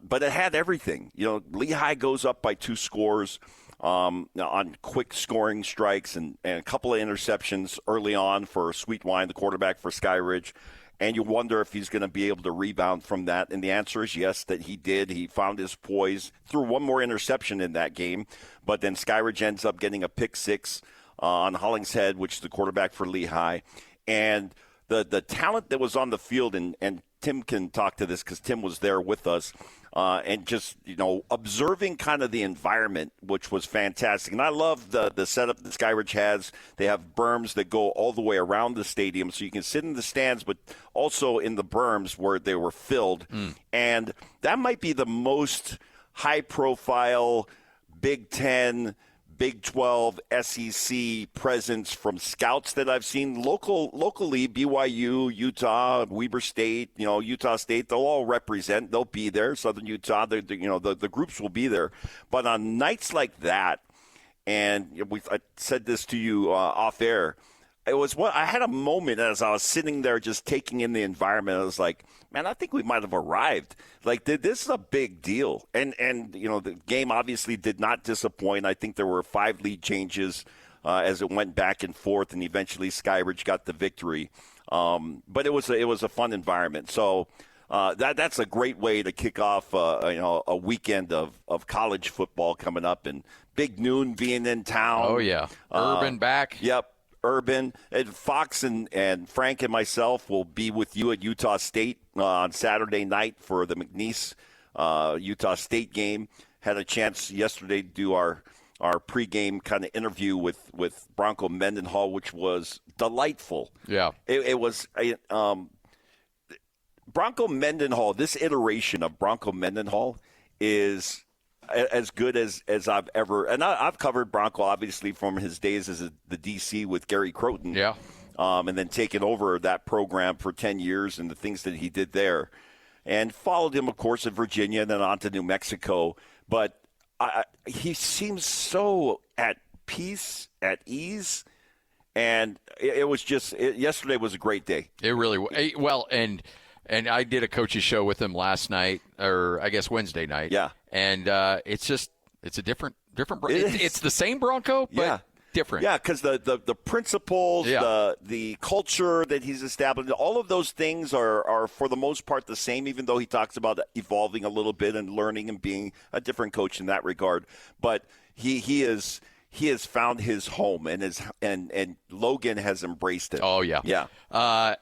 But it had everything. Lehigh goes up by 2 scores on quick scoring strikes and a couple of interceptions early on for Sweetwine, the quarterback for Skyridge. And you wonder if he's going to be able to rebound from that. And the answer is yes, that he did. He found his poise, threw one more interception in that game. But then Skyridge ends up getting a pick 6 on Hollingshead, which is the quarterback for Lehigh. And the talent that was on the field, and Tim can talk to this because Tim was there with us, and just, observing kind of the environment, which was fantastic. And I love the setup that Skyridge has. They have berms that go all the way around the stadium, so you can sit in the stands, but also in the berms where they were filled. And that might be the most high-profile Big Ten, Big 12, SEC presence from scouts that I've seen locally. BYU, Utah, Weber State, Utah State, they'll all represent. They'll be there. Southern Utah, the groups will be there. But on nights like that, and I said this to you off air, I had a moment as I was sitting there just taking in the environment. I was like, man, I think we might have arrived. Like, this is a big deal. And the game obviously did not disappoint. I think there were 5 lead changes as it went back and forth, and eventually Skyridge got the victory. But it was a fun environment. So that's a great way to kick off a weekend of college football coming up, and Big Noon being in town. Oh, yeah. Urban back. Yep. Urban. And Fox and Frank and myself will be with you at Utah State on Saturday night for the McNeese Utah State game. Had a chance yesterday to do our pregame kind of interview with Bronco Mendenhall, which was delightful. Yeah. It was Bronco Mendenhall. This iteration of Bronco Mendenhall is as good as I've ever, and I've covered Bronco obviously from his days as the DC with Gary Croton, and then taken over that program for 10 years and the things that he did there, and followed him, of course, in Virginia and then on to New Mexico. But he seems so at peace, at ease, and it was just yesterday was a great day. It really was. Well, and I did a coach's show with him last night, or I guess Wednesday night. Yeah. And it's a different. It's the same Bronco, but different. Yeah, because the principles, the culture that he's established, all of those things are for the most part the same. Even though he talks about evolving a little bit and learning and being a different coach in that regard, but he has found his home, and Logan has embraced it. Oh yeah, yeah.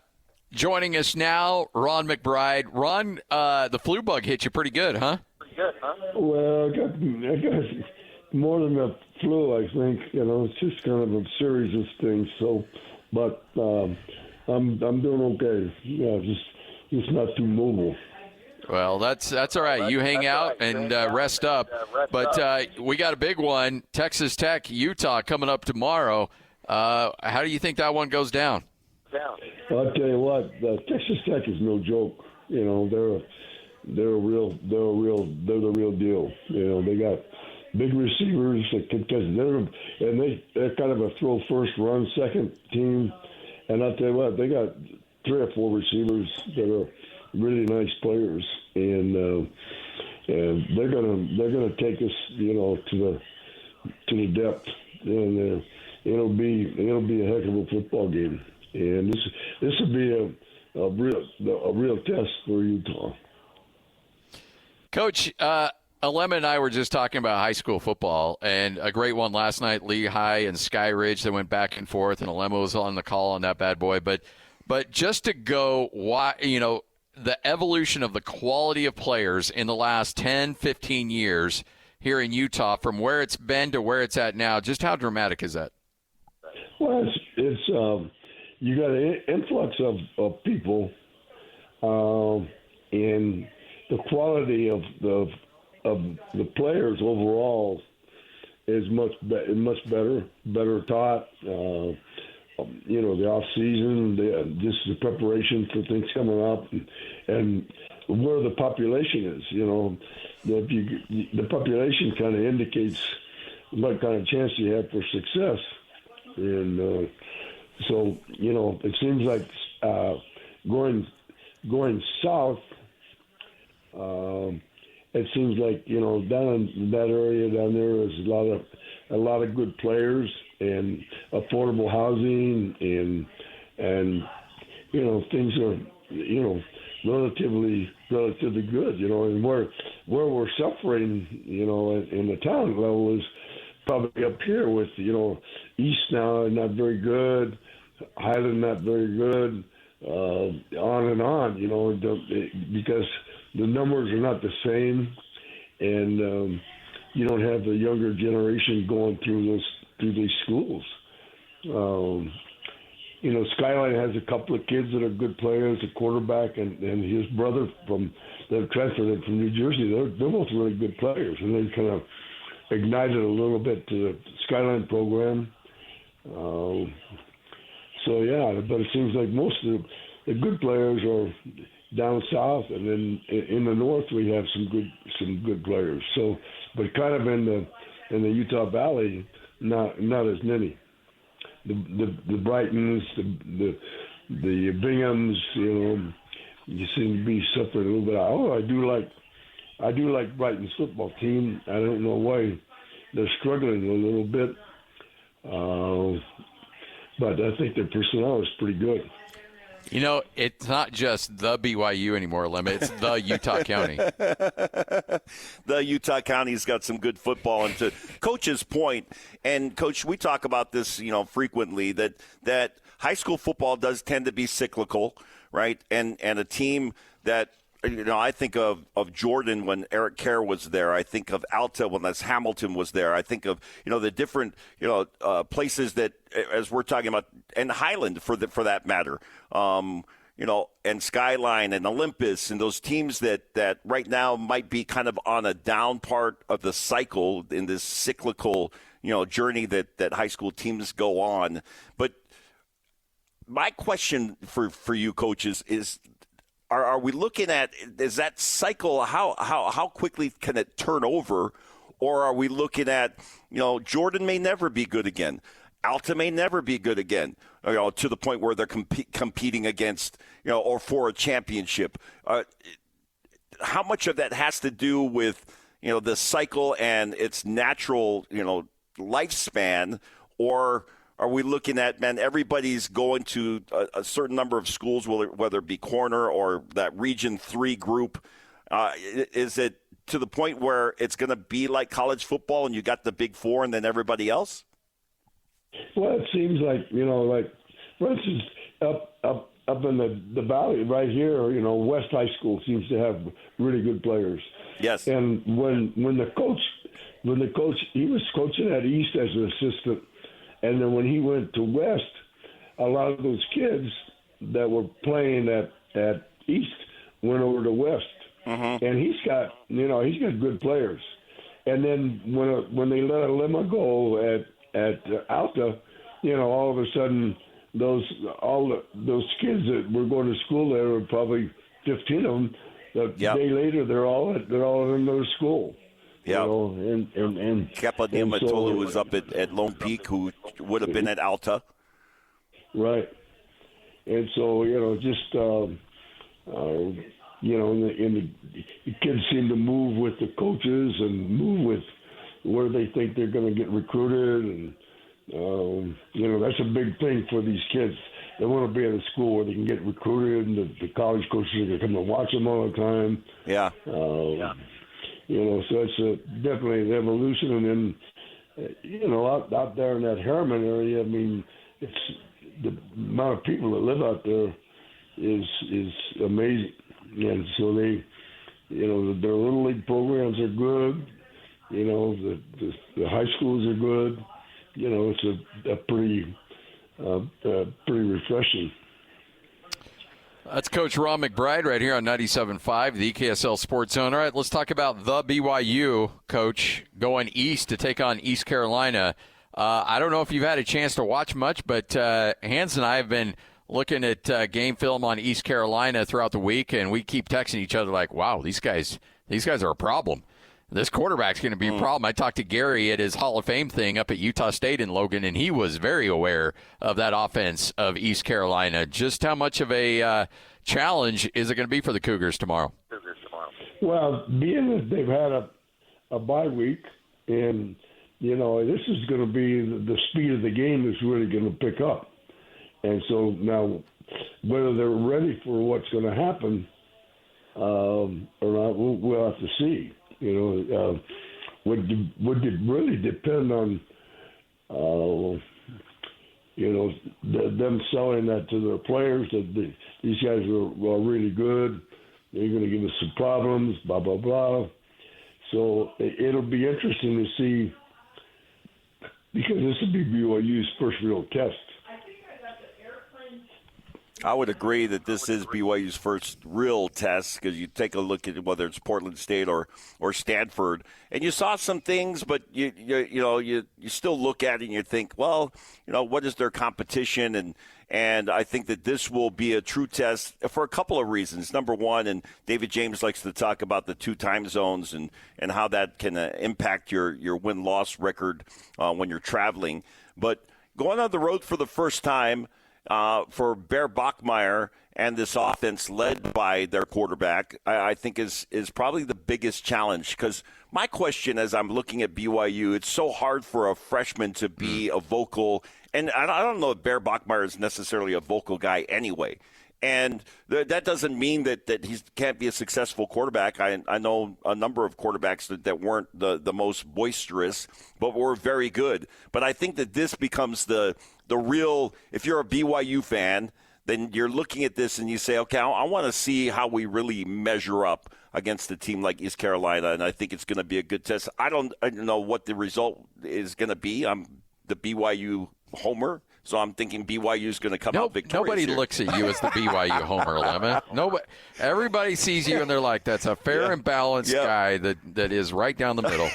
Joining us now, Ron McBride. Ron, the flu bug hit you pretty good, huh? Well, I got more than a flu, I think. It's just kind of a series of things. So, but I'm doing okay. Yeah, just not too mobile. Well, that's all right. You hang out and rest up. But we got a big one: Texas Tech, Utah, coming up tomorrow. How do you think that one goes down? I'll tell you what, Texas Tech is no joke. They're the real deal. They got big receivers because they're kind of a throw first, run second team. And I'll tell you what, they got 3 or 4 receivers that are really nice players, and they're gonna take us, to the depth, and it'll be a heck of a football game. And this will be a real test for Utah. Coach, Alema and I were just talking about high school football, and a great one last night, Lehigh and Skyridge. They went back and forth, and Alema was on the call on that bad boy. But just to go, the evolution of the quality of players in the last 10, 15 years here in Utah, from where it's been to where it's at now, just how dramatic is that? Well, it's you got an influx of people, and the quality of the players overall is much better taught. The off season, just the preparation for things coming up, and where the population is. The population kind of indicates what kind of chance you have for success, and so it seems like going south. It seems like down in that area down there is a lot of good players and affordable housing and things are relatively good, and where we're suffering in the town level is probably up here with East now not very good, Highland not very good, on and on, because the numbers are not the same, and you don't have the younger generation going through these schools. Skyline has a couple of kids that are good players, a quarterback, and his brother that transferred from New Jersey. They're both really good players, and they kind of ignited a little bit to the Skyline program. But it seems like most of the good players are down south, and then in the north we have some good players. So, but kind of in the Utah Valley, not as many. The Brightons, the Binghams, you seem to be suffering a little bit. I do like Brighton's football team. I don't know why they're struggling a little bit, but I think their personnel is pretty good. It's not just the BYU anymore, Alema. It's the Utah County. The Utah County's got some good football. And to Coach's point, and Coach, we talk about this, frequently, that high school football does tend to be cyclical, right? And a team that, I think of Jordan when Eric Kerr was there. I think of Alta when Hamilton was there. I think of, the different, places that, as we're talking about, and Highland for that matter, and Skyline and Olympus and those teams that right now might be kind of on a down part of the cycle in this cyclical, journey that high school teams go on. But my question for you coaches is, are we looking at, is that cycle, how quickly can it turn over? Or are we looking at, Jordan may never be good again. Alta may never be good again, to the point where they're competing against, or for a championship. How much of that has to do with, the cycle and its natural, lifespan? Or are we looking at, everybody's going to a certain number of schools, whether it be corner or that Region 3 group? Is it to the point where it's going to be like college football and you got the Big Four and then everybody else? Well, it seems like, for instance, up in the valley right here, West High School seems to have really good players. Yes. And when the coach, he was coaching at East as an assistant, and then when he went to West, a lot of those kids that were playing at East went over to West. Mm-hmm. And he's got good players. And then when they let Alema go at Alta, all of a sudden those kids that were going to school there were probably 15 of them. A day later, they're all in another school. Yeah, and Kepa Niamatolu was up at Lone Peak, who would have been at Alta. Right, and so the kids seem to move with the coaches and move with where they think they're going to get recruited, and that's a big thing for these kids. They want to be at a school where they can get recruited, and the college coaches are going to come and watch them all the time. Yeah. So it's definitely an evolution. And then, out there in that Harriman area, it's the amount of people that live out there is amazing. And so they, their little league programs are good. The high schools are good. It's a pretty refreshing. That's Coach Ron McBride right here on 97.5, the KSL Sports Zone. All right, let's talk about the BYU, Coach, going east to take on East Carolina. I don't know if you've had a chance to watch much, but Hans and I have been looking at game film on East Carolina throughout the week, and we keep texting each other like, wow, these guys are a problem. This quarterback's going to be a problem. I talked to Gary at his Hall of Fame thing up at Utah State in Logan, and he was very aware of that offense of East Carolina. Just how much of a challenge is it going to be for the Cougars tomorrow? Well, being that they've had a bye week, and, this is going to be the speed of the game is really going to pick up. And so now, whether they're ready for what's going to happen or not, we'll have to see. Would really depend on, them selling that to their players, that these guys are really good. They're going to give us some problems, blah, blah, blah. So it'll be interesting to see, because this will be BYU's first real test. I would agree that this is BYU's first real test, because you take a look at whether it's Portland State or Stanford, and you saw some things, but you still look at it and you think, well, what is their competition? And I think that this will be a true test for a couple of reasons. Number one, and David James likes to talk about the 2 time zones and how that can impact your win-loss record when you're traveling. But going on the road for the first time, for Bear Bachmeier and this offense led by their quarterback, I think is probably the biggest challenge. Because my question as I'm looking at BYU, it's so hard for a freshman to be a vocal, and I don't know if Bear Bachmeier is necessarily a vocal guy anyway. And that doesn't mean that he can't be a successful quarterback. I know a number of quarterbacks that weren't the most boisterous, but were very good. But I think that this becomes the real, if you're a BYU fan, then you're looking at this and you say, okay, I want to see how we really measure up against a team like East Carolina, and I think it's going to be a good test. I don't know what the result is going to be. I'm the BYU homer, so I'm thinking BYU is going to come out victorious. Nobody here. looks at you as the BYU homer, Alema. Nobody. Everybody sees you and they're like, that's a fair and balanced guy that is right down the middle.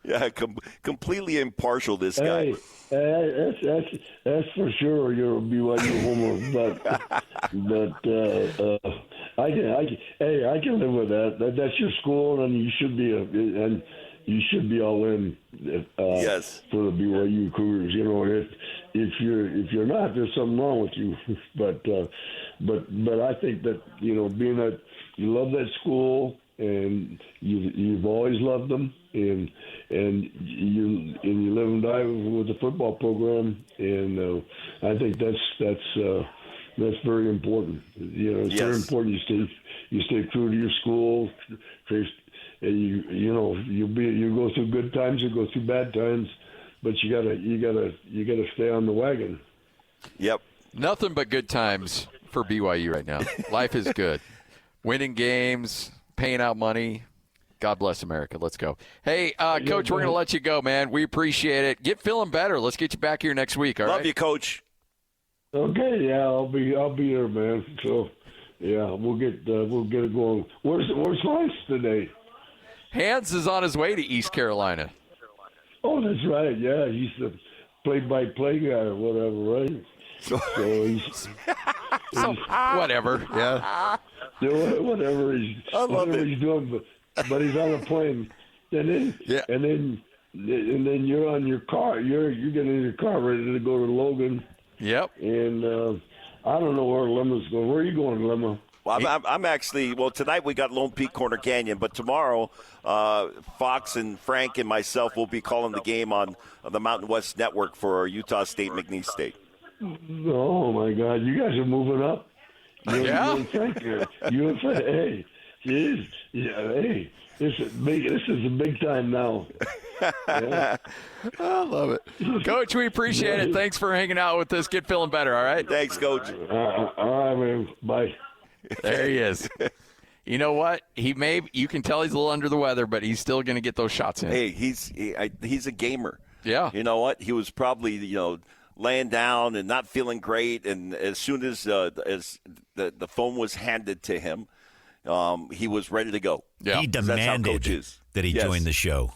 Yeah, completely impartial, this guy. Hey, that's for sure. You're a BYU homer, but I can live with that. That's your school, and you should be all in. Yes. For the BYU Cougars. If you're not, there's something wrong with you. But I think that being that you love that school and you've always loved them, and you live and die with the football program, and I think that's very important. It's very important you stay true to your school. And you go through good times, you go through bad times, but you gotta stay on the wagon. Yep. Nothing but good times for BYU right now. Life is good. Winning games, paying out money. God bless America. Let's go. Hey, Coach, we're going to let you go, man. We appreciate it. Get feeling better. Let's get you back here next week. All right? Love you, Coach. Okay, yeah, I'll be here, man. So, yeah, we'll get it going. Where's Rice today? Hans is on his way to East Carolina. Oh, that's right. Yeah, he's the play-by-play guy or whatever, right? So he's whatever. Yeah. Whatever he's doing, but he's on a plane, and then you're on your car. You're getting in your car, ready to go to Logan. Yep. And I don't know where Lema's going. Where are you going, Lema? Well, I'm actually, tonight we got Lone Peak Corner Canyon, but tomorrow Fox and Frank and myself will be calling the game on the Mountain West Network for Utah State, McNeese State. Oh, my God. You guys are moving up. You and Frank here. You and Frank. Hey, geez. Yeah, hey. This is a big time now. Yeah. I love it. Coach, we appreciate it. Thanks for hanging out with us. Get feeling better, all right? Thanks, Coach. All right, man. Bye. There he is. You know what? You can tell he's a little under the weather, but he's still going to get those shots in. Hey, he's a gamer. Yeah. You know what? He was probably, laying down and not feeling great, and as soon as the phone was handed to him, he was ready to go. Yeah. He demanded that he join the show.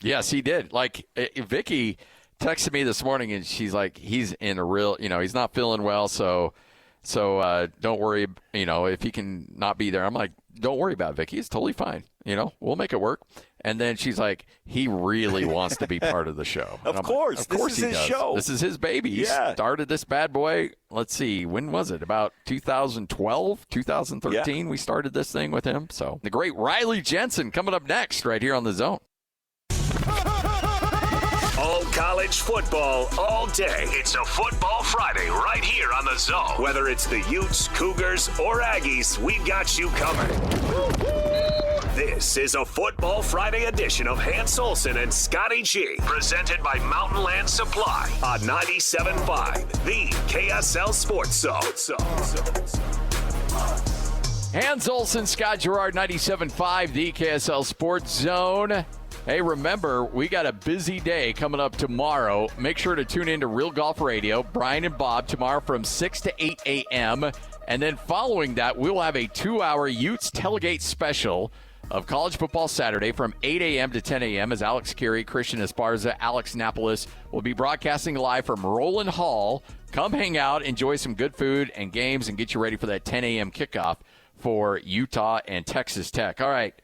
Yes, he did. Like, Vicky texted me this morning, and she's like, he's in a real, he's not feeling well, so don't worry, if he can not be there. I'm like, don't worry about it, Vicky. It's totally fine. We'll make it work. And then she's like, he really wants to be part of the show. Of course. Like, of course this is his show. This is his baby. He started this bad boy. Let's see. When was it? About 2012, 2013, we started this thing with him. So the great Riley Jensen coming up next right here on The Zone. All college football all day. It's a Football Friday right here on The Zone. Whether it's the Utes, Cougars, or Aggies, we've got you covered. This is a Football Friday edition of Hans Olsen and Scotty G, presented by Mountain Land Supply on 97.5, the KSL Sports Zone. Hans Olsen, Scott Garrard, 97.5, the KSL Sports Zone. Hey, remember, we got a busy day coming up tomorrow. Make sure to tune in to Real Golf Radio, Brian and Bob, tomorrow from 6 to 8 a.m. And then following that, we'll have a 2-hour Utes Tailgate special of College Football Saturday from 8 a.m. to 10 a.m. as Alex Carey, Christian Esparza, Alex Napolis will be broadcasting live from Roland Hall. Come hang out, enjoy some good food and games, and get you ready for that 10 a.m. kickoff for Utah and Texas Tech. All right,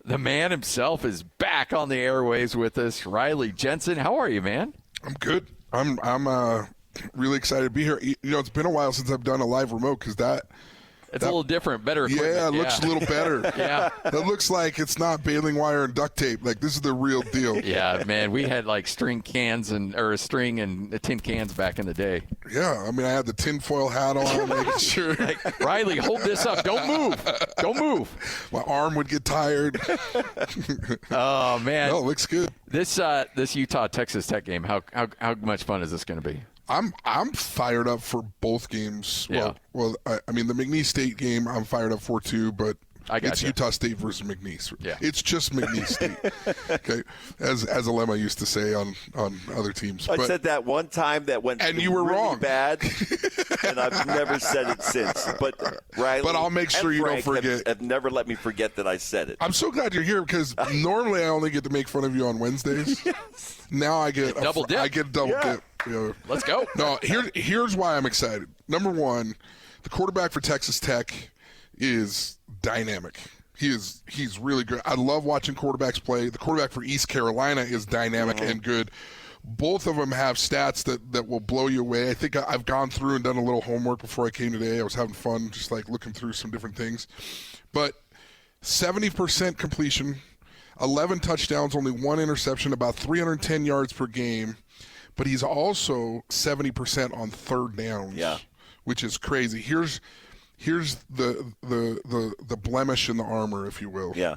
the man himself is back on the airwaves with us, Riley Jensen. How are you, man? I'm good. I'm really excited to be here. It's been a while since I've done a live remote because it's a little different, better equipment. Yeah, it looks a little better. Yeah. It looks like it's not baling wire and duct tape. Like, this is the real deal. Yeah, man, we had like string and tin cans back in the day. Yeah, I mean, I had the tinfoil hat on, making sure. Like, Riley, hold this up. Don't move. Don't move. My arm would get tired. Oh, man. No, it looks good. This Utah-Texas Tech game, how much fun is this going to be? I'm fired up for both games. Yeah. Well, I mean, the McNeese State game I'm fired up for too, but it's Utah State versus McNeese. Yeah. It's just McNeese State. Okay, as Alema used to say on other teams. I said that one time that went and you were really wrong. Bad, and I've never said it since. But Riley, but I'll make sure you Frank don't forget. Have never let me forget that I said it. I'm so glad you're here because normally I only get to make fun of you on Wednesdays. Yes. Now I get double dip. I get double dip. Let's go. No, here's why I'm excited. Number one, the quarterback for Texas Tech is dynamic. He's really good. I love watching quarterbacks play. The quarterback for East Carolina is dynamic and good. Both of them have stats that will blow you away. I think I've gone through and done a little homework before I came today. I was having fun just like looking through some different things. But 70% completion, 11 touchdowns, only 1 interception, about 310 yards per game. But he's also 70% on third downs, which is crazy. Here's the blemish in the armor, if you will. Yeah.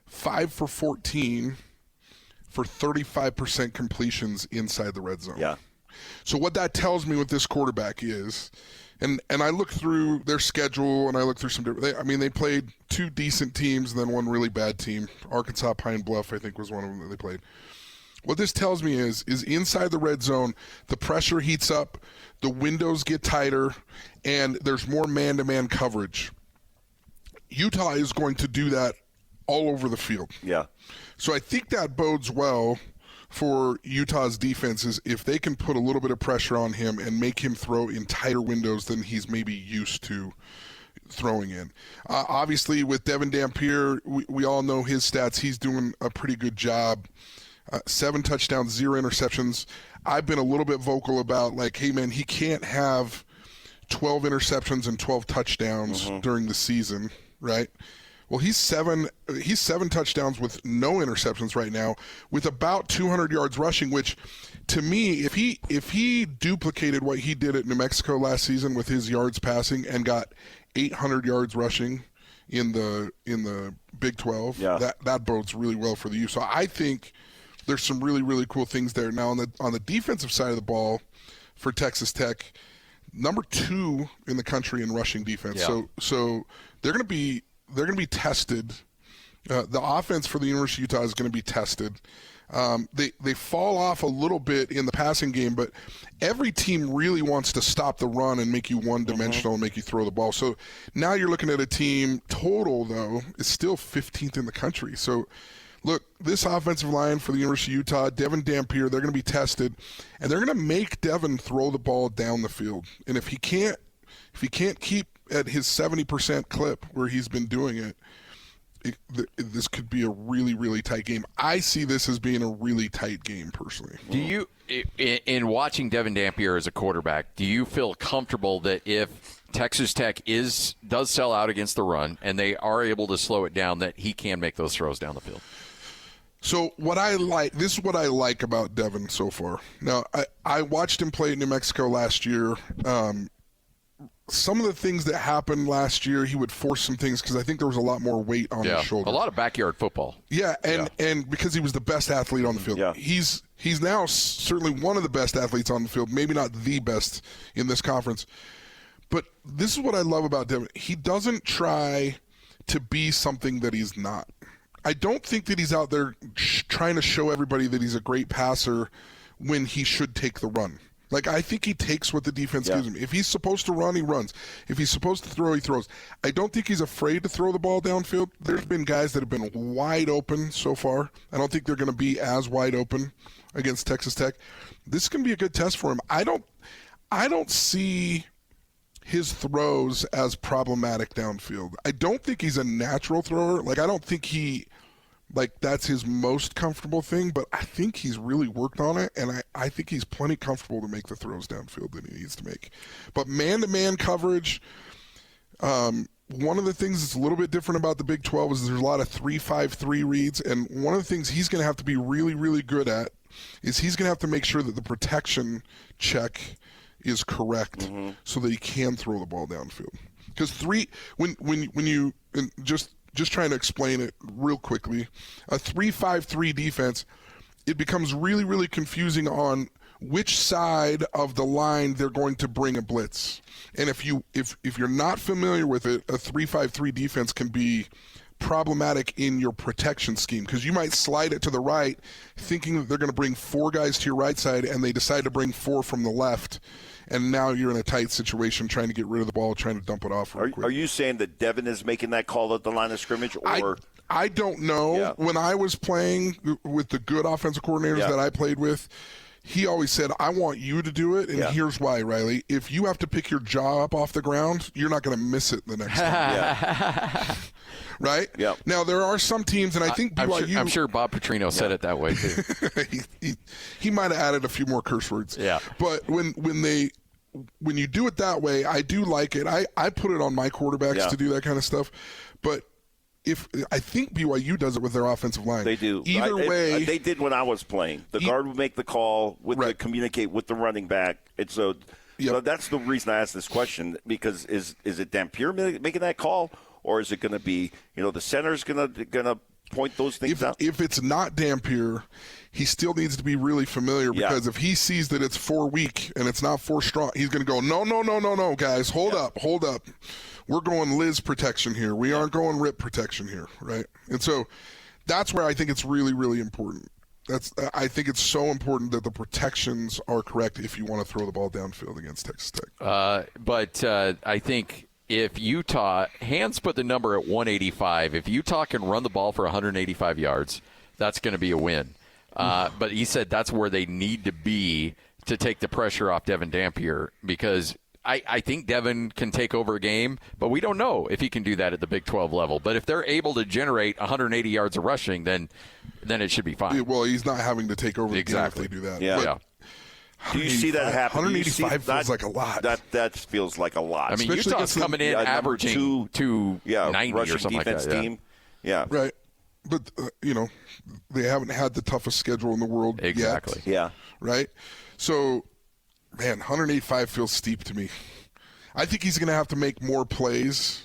5 for 14 for 35% completions inside the red zone. Yeah. So what that tells me with this quarterback is, and I look through their schedule and I look through some different. They played 2 decent teams and then 1 really bad team. Arkansas Pine Bluff, I think, was one of them that they played. What this tells me is inside the red zone, the pressure heats up, the windows get tighter, and there's more man-to-man coverage. Utah is going to do that all over the field. Yeah. So I think that bodes well for Utah's defenses if they can put a little bit of pressure on him and make him throw in tighter windows than he's maybe used to throwing in. Obviously, with Devon Dampier, we all know his stats. He's doing a pretty good job. 7 touchdowns, 0 interceptions. I've been a little bit vocal about, like, hey, man, he can't have 12 interceptions and 12 touchdowns during the season, right? Well, he's seven touchdowns with no interceptions right now, with about 200 yards rushing, which to me, if he duplicated what he did at New Mexico last season with his yards passing and got 800 yards rushing in the Big 12, that bodes really well for the U. So I think there's some really, really cool things there. Now, on the defensive side of the ball for Texas Tech, number 2 in the country in rushing defense. Yeah. So they're going to be tested. The offense for the University of Utah is going to be tested. They fall off a little bit in the passing game, but every team really wants to stop the run and make you one-dimensional and make you throw the ball. So now you're looking at a team total, though, is still 15th in the country. So look, this offensive line for the University of Utah, Devon Dampier, they're going to be tested, and they're going to make Devon throw the ball down the field. And if he can't keep at his 70% clip where he's been doing it, this could be a really, really tight game. I see this as being a really tight game, personally. Do you, in watching Devon Dampier as a quarterback, do you feel comfortable that if Texas Tech does sell out against the run and they are able to slow it down, that he can make those throws down the field? So this is what I like about Devon so far. Now, I watched him play at New Mexico last year. Some of the things that happened last year, he would force some things because I think there was a lot more weight on his shoulders. A lot of backyard football. Yeah, and because he was the best athlete on the field. Yeah. He's now certainly one of the best athletes on the field, maybe not the best in this conference. But this is what I love about Devon. He doesn't try to be something that he's not. I don't think that he's out there trying to show everybody that he's a great passer when he should take the run. Like, I think he takes what the defense gives him. If he's supposed to run, he runs. If he's supposed to throw, he throws. I don't think he's afraid to throw the ball downfield. There's been guys that have been wide open so far. I don't think they're going to be as wide open against Texas Tech. This is going to be a good test for him. I don't see his throws as problematic downfield. I don't think he's a natural thrower. Like, I don't think that's his most comfortable thing, but I think he's really worked on it, and I think he's plenty comfortable to make the throws downfield that he needs to make. But man-to-man coverage, one of the things that's a little bit different about the Big 12 is there's a lot of 3-5-3 reads, and one of the things he's going to have to be really, really good at is he's going to have to make sure that the protection check is correct so that he can throw the ball downfield. Because just trying to explain it real quickly, a 3-5-3 defense, it becomes really, really confusing on which side of the line they're going to bring a blitz. And if you're not familiar with it, a 3-5-3 defense can be problematic in your protection scheme because you might slide it to the right thinking that they're going to bring 4 guys to your right side and they decide to bring 4 from the left. And now you're in a tight situation trying to get rid of the ball, trying to dump it off real quick. Are you saying that Devon is making that call at the line of scrimmage? Or I don't know. Yeah. When I was playing with the good offensive coordinators that I played with, he always said, I want you to do it, and here's why, Riley. If you have to pick your jaw up off the ground, you're not going to miss it the next time. Right? Yeah. Now, there are some teams, and I think BYU – I'm sure Bob Petrino said it that way, too. he might have added a few more curse words. Yeah. But when you do it that way, I do like it. I put it on my quarterbacks to do that kind of stuff. But I think BYU does it with their offensive line. They do. Either way. They did when I was playing. The guard would make the call, communicate with the running back. And so that's the reason I asked this question, because is it Dampier making that call? Or is it going to be, the center's going to point those things out? If it's not Dampier, he still needs to be really familiar, because if he sees that it's 4 weak and it's not 4 strong, he's going to go, no, guys, hold up. We're going Liz protection here. We aren't going rip protection here, right? And so that's where I think it's really, really important. I think it's so important that the protections are correct if you want to throw the ball downfield against Texas Tech. But I think if Utah – Hans put the number at 185. If Utah can run the ball for 185 yards, that's going to be a win. But he said that's where they need to be to take the pressure off Devon Dampier, because I think Devon can take over a game, but we don't know if he can do that at the Big 12 level. But if they're able to generate 180 yards of rushing, then it should be fine. Well, he's not having to take over the game if they do that. Yeah. Do you see that happen? 185 feels like a lot. That feels like a lot. I mean, Utah's coming in averaging 290 or something like that. Team. Yeah. Right. But, they haven't had the toughest schedule in the world yet. Yeah. Right? So, man, 185 feels steep to me. I think he's going to have to make more plays.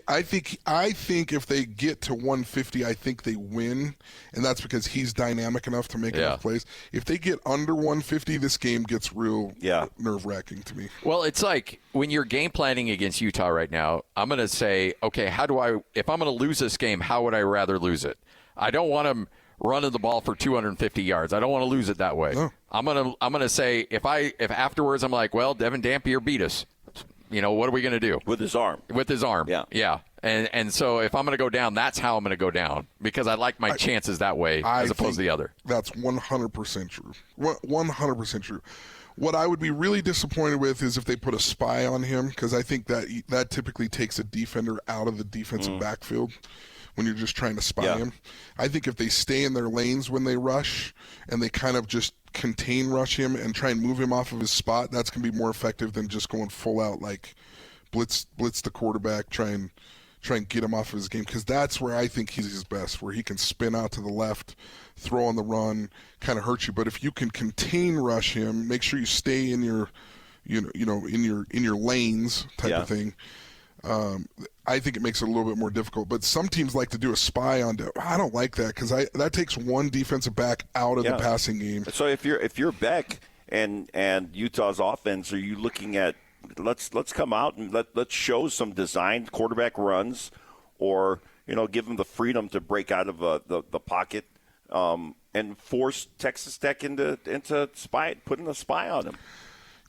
I think if they get to 150, I think they win, and that's because he's dynamic enough to make enough plays. If they get under 150, this game gets real nerve-wracking to me. Well, it's like when you're game planning against Utah right now, I'm going to say, okay, if I'm going to lose this game, how would I rather lose it? I don't want him running the ball for 250 yards. I don't want to lose it that way. No. I'm gonna say if afterwards I'm like, well, Devon Dampier beat us. What are we going to do? With his arm. Yeah. And so if I'm going to go down, that's how I'm going to go down because I like my chances that way as opposed to the other. That's 100% true. 100% true. What I would be really disappointed with is if they put a spy on him because I think that typically takes a defender out of the defensive backfield when you're just trying to spy him. I think if they stay in their lanes when they rush and they kind of just contain rush him and try and move him off of his spot, that's going to be more effective than just going full out like blitz the quarterback, try and get him off of his game because that's where I think he's his best, where he can spin out to the left, throw on the run, kind of hurt you. But if you can contain rush him, make sure you stay in your, in your lanes type of thing. I think it makes it a little bit more difficult. But some teams like to do a spy on. I don't like that because that takes one defensive back out of the passing game. So if you're Beck and Utah's offense, are you looking at? Let's come out and let's show some designed quarterback runs, or give them the freedom to break out of the pocket and force Texas Tech into putting a spy on them.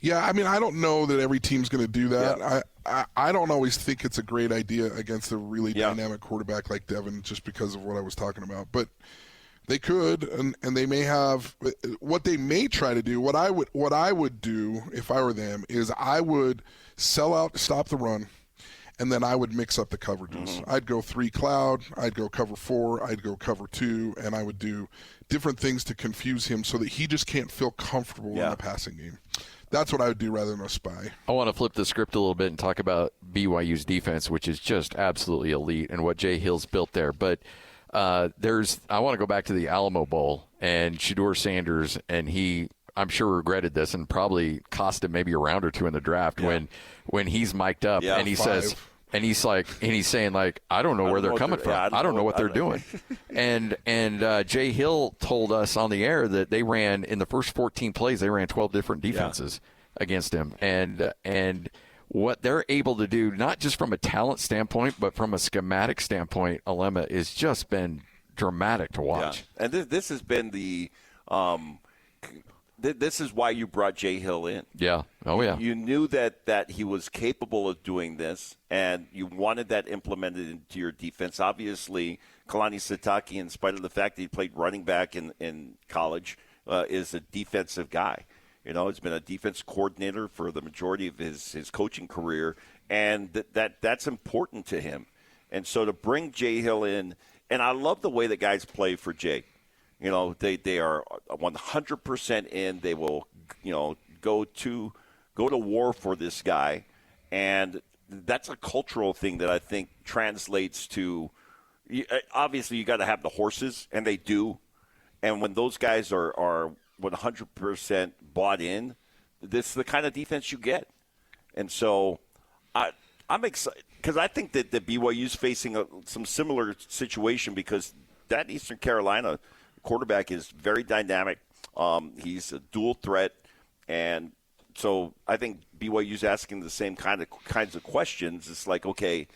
Yeah, I mean I don't know that every team's going to do that. Yeah. I don't always think it's a great idea against a really dynamic quarterback like Devon, just because of what I was talking about, but. They could, and they may have. What they may try to do, what I would do if I were them, is I would sell out, stop the run, and then I would mix up the coverages. I'd go 3 cloud, I'd go cover 4, I'd go cover 2, and I would do different things to confuse him so that he just can't feel comfortable in the passing game. That's what I would do rather than a spy. I want to flip the script a little bit and talk about BYU's defense, which is just absolutely elite, and what Jay Hill's built there, but. I want to go back to the Alamo Bowl and Shedeur Sanders, and I'm sure regretted this and probably cost him maybe a round or 2 in the draft when he's mic'd up and he 5. Says, and he's saying like, I don't know where they're coming from. I don't know what they're doing. and Jay Hill told us on the air that they ran in the first 14 plays, they ran 12 different defenses against him. And what they're able to do, not just from a talent standpoint, but from a schematic standpoint, Alema, has just been dramatic to watch. Yeah. And this has been this is why you brought Jay Hill in. Yeah. Oh, yeah. You knew that he was capable of doing this, and you wanted that implemented into your defense. Obviously, Kalani Sitake, in spite of the fact that he played running back in college, is a defensive guy. He's been a defense coordinator for the majority of his coaching career, and that's important to him. And so to bring Jay Hill in, and I love the way that guys play for Jay. They are 100% in. They will, go to war for this guy, and that's a cultural thing that I think translates to. Obviously, you got to have the horses, and they do. And when those guys are 100% bought in, this is the kind of defense you get. And so I'm excited because I think that the BYU is facing some similar situation because that Eastern Carolina quarterback is very dynamic. He's a dual threat. And so I think BYU's asking the same kinds of questions. It's like, okay,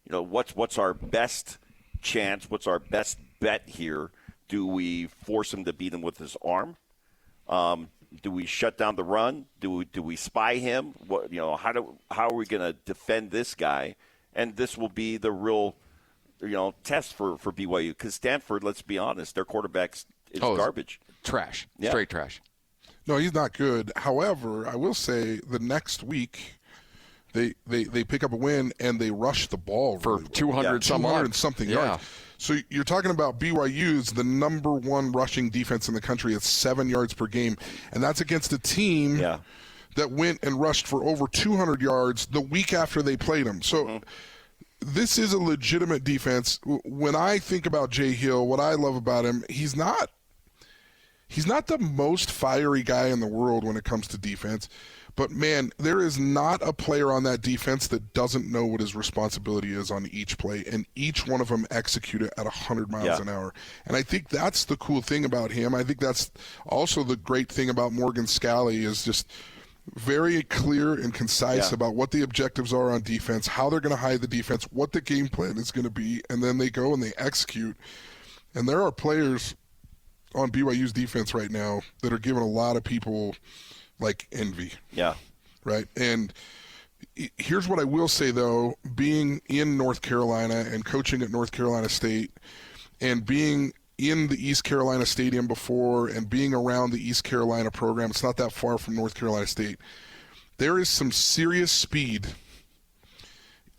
what's our best chance? What's our best bet here? Do we force him to beat him with his arm? Do we shut down the run? Do we spy him? How are we going to defend this guy? And this will be the real, test for BYU because Stanford. Let's be honest, their quarterback is garbage, trash, straight trash. No, he's not good. However, I will say the next week they pick up a win and they rush the ball for really 200 something yards. So you're talking about BYU's the number 1 rushing defense in the country at 7 yards per game, and that's against a team that went and rushed for over 200 yards the week after they played them. So this is a legitimate defense. When I think about Jay Hill, what I love about him, he's not the most fiery guy in the world when it comes to defense. But, man, there is not a player on that defense that doesn't know what his responsibility is on each play, and each one of them execute it at 100 miles an hour. And I think that's the cool thing about him. I think that's also the great thing about Morgan Scalley is just very clear and concise about what the objectives are on defense, how they're going to hide the defense, what the game plan is going to be, and then they go and they execute. And there are players on BYU's defense right now that are giving a lot of people – like envy. Yeah. Right? And here's what I will say, though, being in North Carolina and coaching at North Carolina State and being in the East Carolina Stadium before and being around the East Carolina program, it's not that far from North Carolina State, there is some serious speed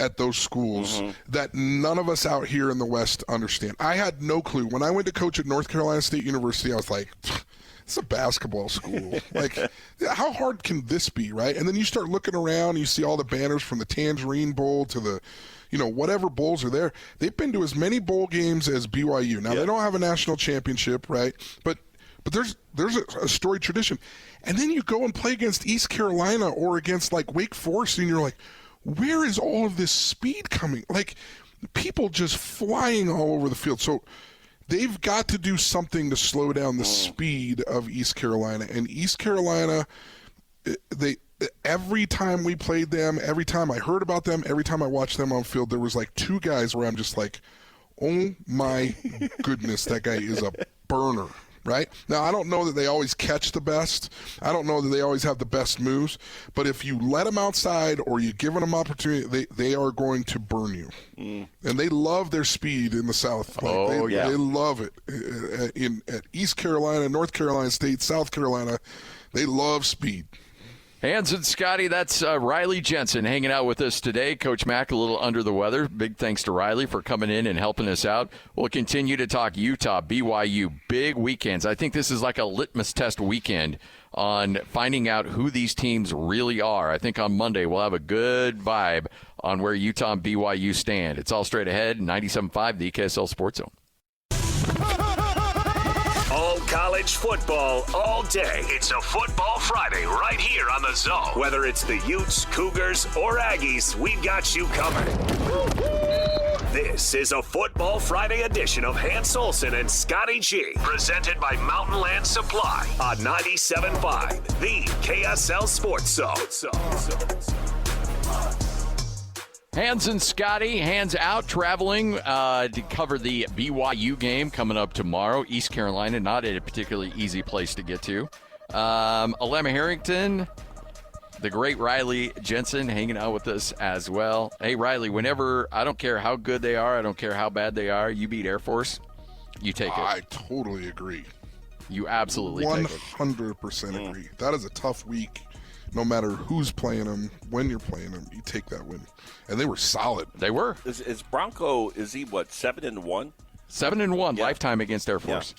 at those schools that none of us out here in the West understand. I had no clue. When I went to coach at North Carolina State University, I was like, it's a basketball school. Like, how hard can this be, right? And then you start looking around, you see all the banners from the Tangerine Bowl to the, whatever bowls are there. They've been to as many bowl games as BYU. Now, they don't have a national championship, right? But there's a storied tradition. And then you go and play against East Carolina or against, like, Wake Forest, and you're like, where is all of this speed coming? Like, people just flying all over the field. So they've got to do something to slow down the speed of East Carolina. And East Carolina, every time we played them, every time I heard about them, every time I watched them on field, there was like two guys where I'm just like, oh my goodness, that guy is a burner. Right? Now, I don't know that they always catch the best. I don't know that they always have the best moves. But if you let them outside or you give them opportunity, they are going to burn you. And they love their speed in the South. Like, they love it. At East Carolina, North Carolina State, South Carolina, they love speed. Hans and Scotty, that's Riley Jensen hanging out with us today. Coach Mack a little under the weather. Big thanks to Riley for coming in and helping us out. We'll continue to talk Utah, BYU, big weekends. I think this is like a litmus test weekend on finding out who these teams really are. I think on Monday we'll have a good vibe on where Utah and BYU stand. It's all straight ahead, 97.5, the KSL Sports Zone. College football all day. It's a Football Friday right here on the Zone. Whether it's the Utes, Cougars, or Aggies, we've got you covered. This is a Football Friday edition of Hans Olsen and Scotty G, presented by Mountain Land Supply on 97.5, the KSL Sports Zone. Hans and Scotty, Hans out traveling to cover the BYU game coming up tomorrow. East Carolina, not a particularly easy place to get to. Alema Harrington, the great Riley Jensen hanging out with us as well. Hey, Riley, whenever, I don't care how good they are, I don't care how bad they are, you beat Air Force, you take it. I totally agree. You absolutely take it. 100% agree. That is a tough week. No matter who's playing them, when you're playing them, you take that win. And they were solid. They were. Is Bronco, is he, 7-1? 7-1 lifetime against Air Force.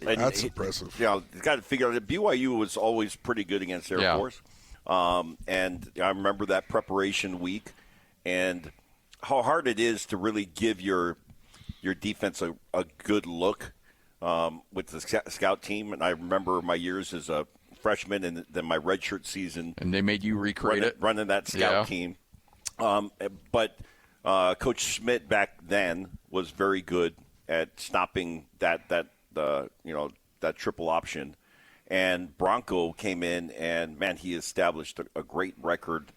Yeah. That's impressive. Yeah, you got to figure out that BYU was always pretty good against Air Force. And I remember that preparation week and how hard it is to really give your defense a good look with the scout team. And I remember my years as a freshman and then my redshirt season. And they made you recreate running that scout team. But Coach Schmidt back then was very good at stopping that triple option. And Bronco came in and, man, he established a great record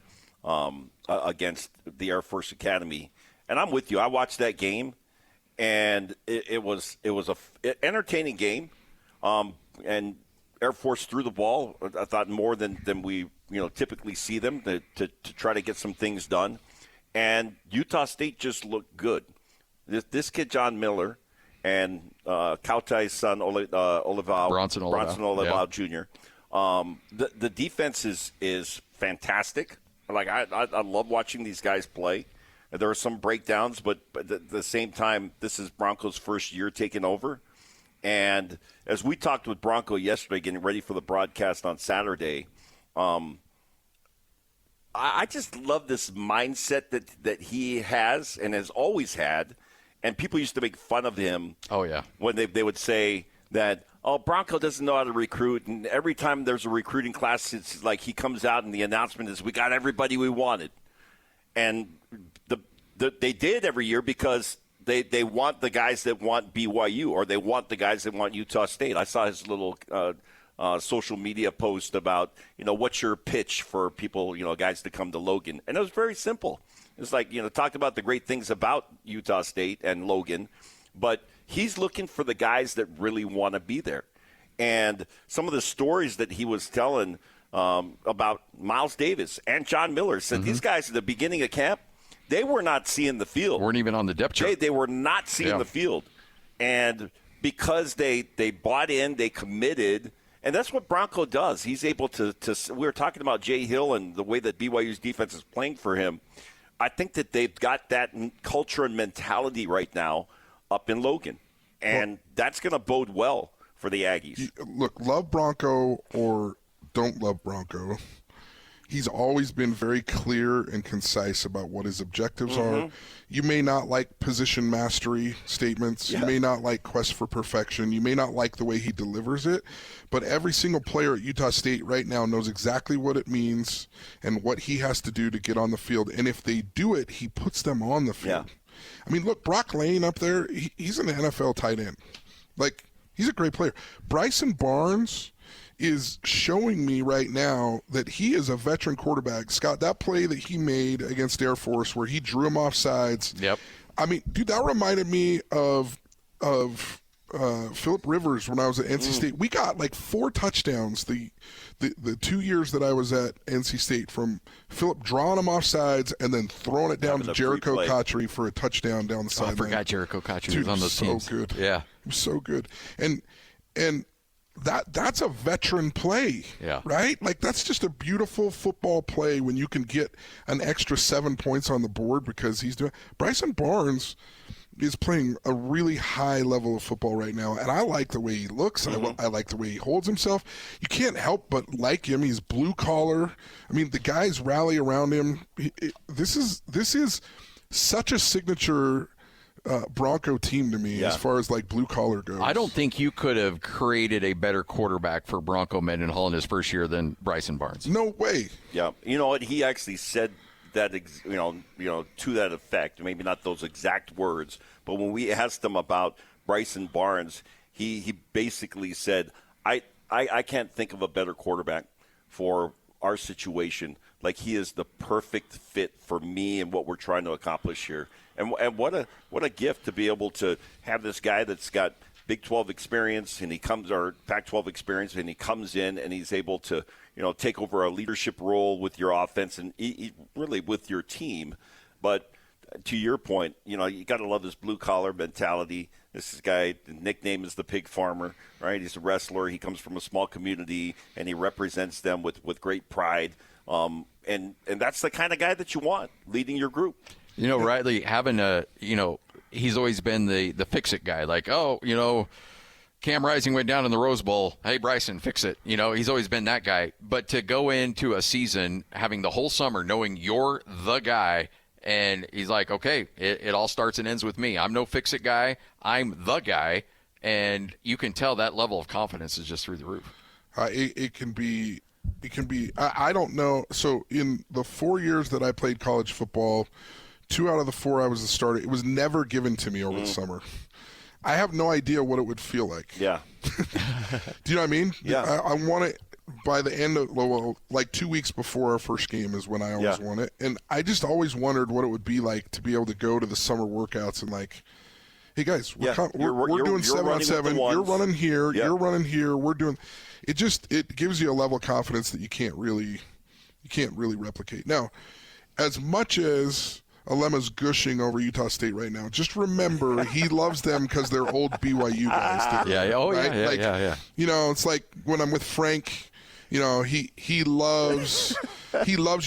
against the Air Force Academy. And I'm with you. I watched that game, and it was an entertaining game. And Air Force threw the ball, I thought, more than we typically see them to try to get some things done. And Utah State just looked good. This kid, John Miller, and Kautai's son, Bronson Olival Jr. The defense is fantastic. Like I love watching these guys play. There are some breakdowns, but at the same time, this is Bronco's first year taking over. And as we talked with Bronco yesterday, getting ready for the broadcast on Saturday, I just love this mindset that he has and has always had. And people used to make fun of him. Oh, yeah. When they would say that, Bronco doesn't know how to recruit. And every time there's a recruiting class, it's like he comes out and the announcement is, we got everybody we wanted. And they did every year because they want the guys that want BYU or they want the guys that want Utah State. I saw his little social media post about, what's your pitch for people, guys to come to Logan. And it was very simple. It's like, talked about the great things about Utah State and Logan, but he's looking for the guys that really want to be there. And some of the stories that he was telling about Miles Davis and John Miller. Said these guys at the beginning of camp, they were not seeing the field. Weren't even on the depth chart. They were not seeing the field. And because they bought in, they committed, and that's what Bronco does. He's able to we were talking about Jay Hill and the way that BYU's defense is playing for him. I think that they've got that culture and mentality right now up in Logan, and that's going to bode well for the Aggies. Look, love Bronco or don't love Bronco, he's always been very clear and concise about what his objectives are. You may not like position mastery statements. You may not like quest for perfection. You may not like the way he delivers it. But every single player at Utah State right now knows exactly what it means and what he has to do to get on the field. And if they do it, he puts them on the field. I mean, look, Brock Lane up there, he's an NFL tight end. Like, he's a great player. Bryson Barnes is showing me right now that he is a veteran quarterback. Scott, that play that he made against Air Force where he drew him off sides. I mean, dude, that reminded me of Phillip Rivers when I was at NC State. We got like 4 touchdowns the 2 years that I was at NC State from Phillip drawing him off sides and then throwing it down to Jericho Cotchery for a touchdown down the sideline. I forgot Jericho Cotchery was on those teams. So good. Yeah. It was so good. And that's a veteran play, right? Like, that's just a beautiful football play when you can get an extra 7 points on the board because he's doing – Bryson Barnes is playing a really high level of football right now, and I like the way he looks. I like the way he holds himself. You can't help but like him. He's blue-collar. I mean, the guys rally around him. This is such a signature Bronco team to me as far as like blue collar goes. I don't think you could have created a better quarterback for Bronco Mendenhall in his first year than Bryson Barnes. No way. Yeah, you know what? He actually said that, to that effect. Maybe not those exact words, but when we asked him about Bryson Barnes, he basically said, "I can't think of a better quarterback for our situation. Like, he is the perfect fit for me and what we're trying to accomplish here." And what a gift to be able to have this guy that's got Big 12 experience and or Pac-12 experience, and he comes in and he's able to, take over a leadership role with your offense and really with your team. But to your point, you got to love his blue-collar mentality. This guy, the nickname is the Pig Farmer, right? He's a wrestler. He comes from a small community, and he represents them with great pride. And that's the kind of guy that you want leading your group. Riley, having he's always been the fix-it guy. Like, Cam Rising went down in the Rose Bowl. Hey, Bryson, fix it. He's always been that guy. But to go into a season having the whole summer knowing you're the guy, and he's like, okay, it all starts and ends with me. I'm no fix-it guy. I'm the guy. And you can tell that level of confidence is just through the roof. It can be, I don't know. So in the 4 years that I played college football, 2 out of the 4 I was the starter. It was never given to me over the summer. I have no idea what it would feel like. Yeah. Do you know what I mean? Yeah. I won it by the end of, like 2 weeks before our first game is when I always won it. And I just always wondered what it would be like to be able to go to the summer workouts and like, hey guys, we're doing 7-on-7. You're running here. Yeah. You're running here. We're doing – it gives you a level of confidence that you can't really replicate. Now, as much as – Alema's gushing over Utah State right now, just remember he loves them because they're old BYU guys. Yeah. It's like when I'm with Frank, he loves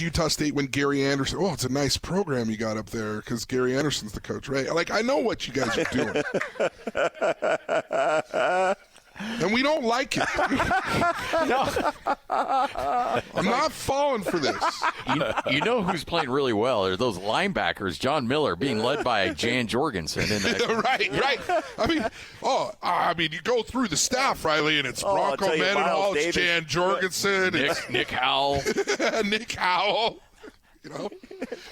Utah State when Gary Anderson. Oh, it's a nice program you got up there because Gary Anderson's the coach, right? Like, I know what you guys are doing. And we don't like it. I'm not falling for this. You know who's playing really well are those linebackers, John Miller being led by Jan Jorgensen. Right. I mean, you go through the staff, Riley, and it's Bronco Mendenhall, it's Jan Jorgensen, Nick Howell. Nick Howell.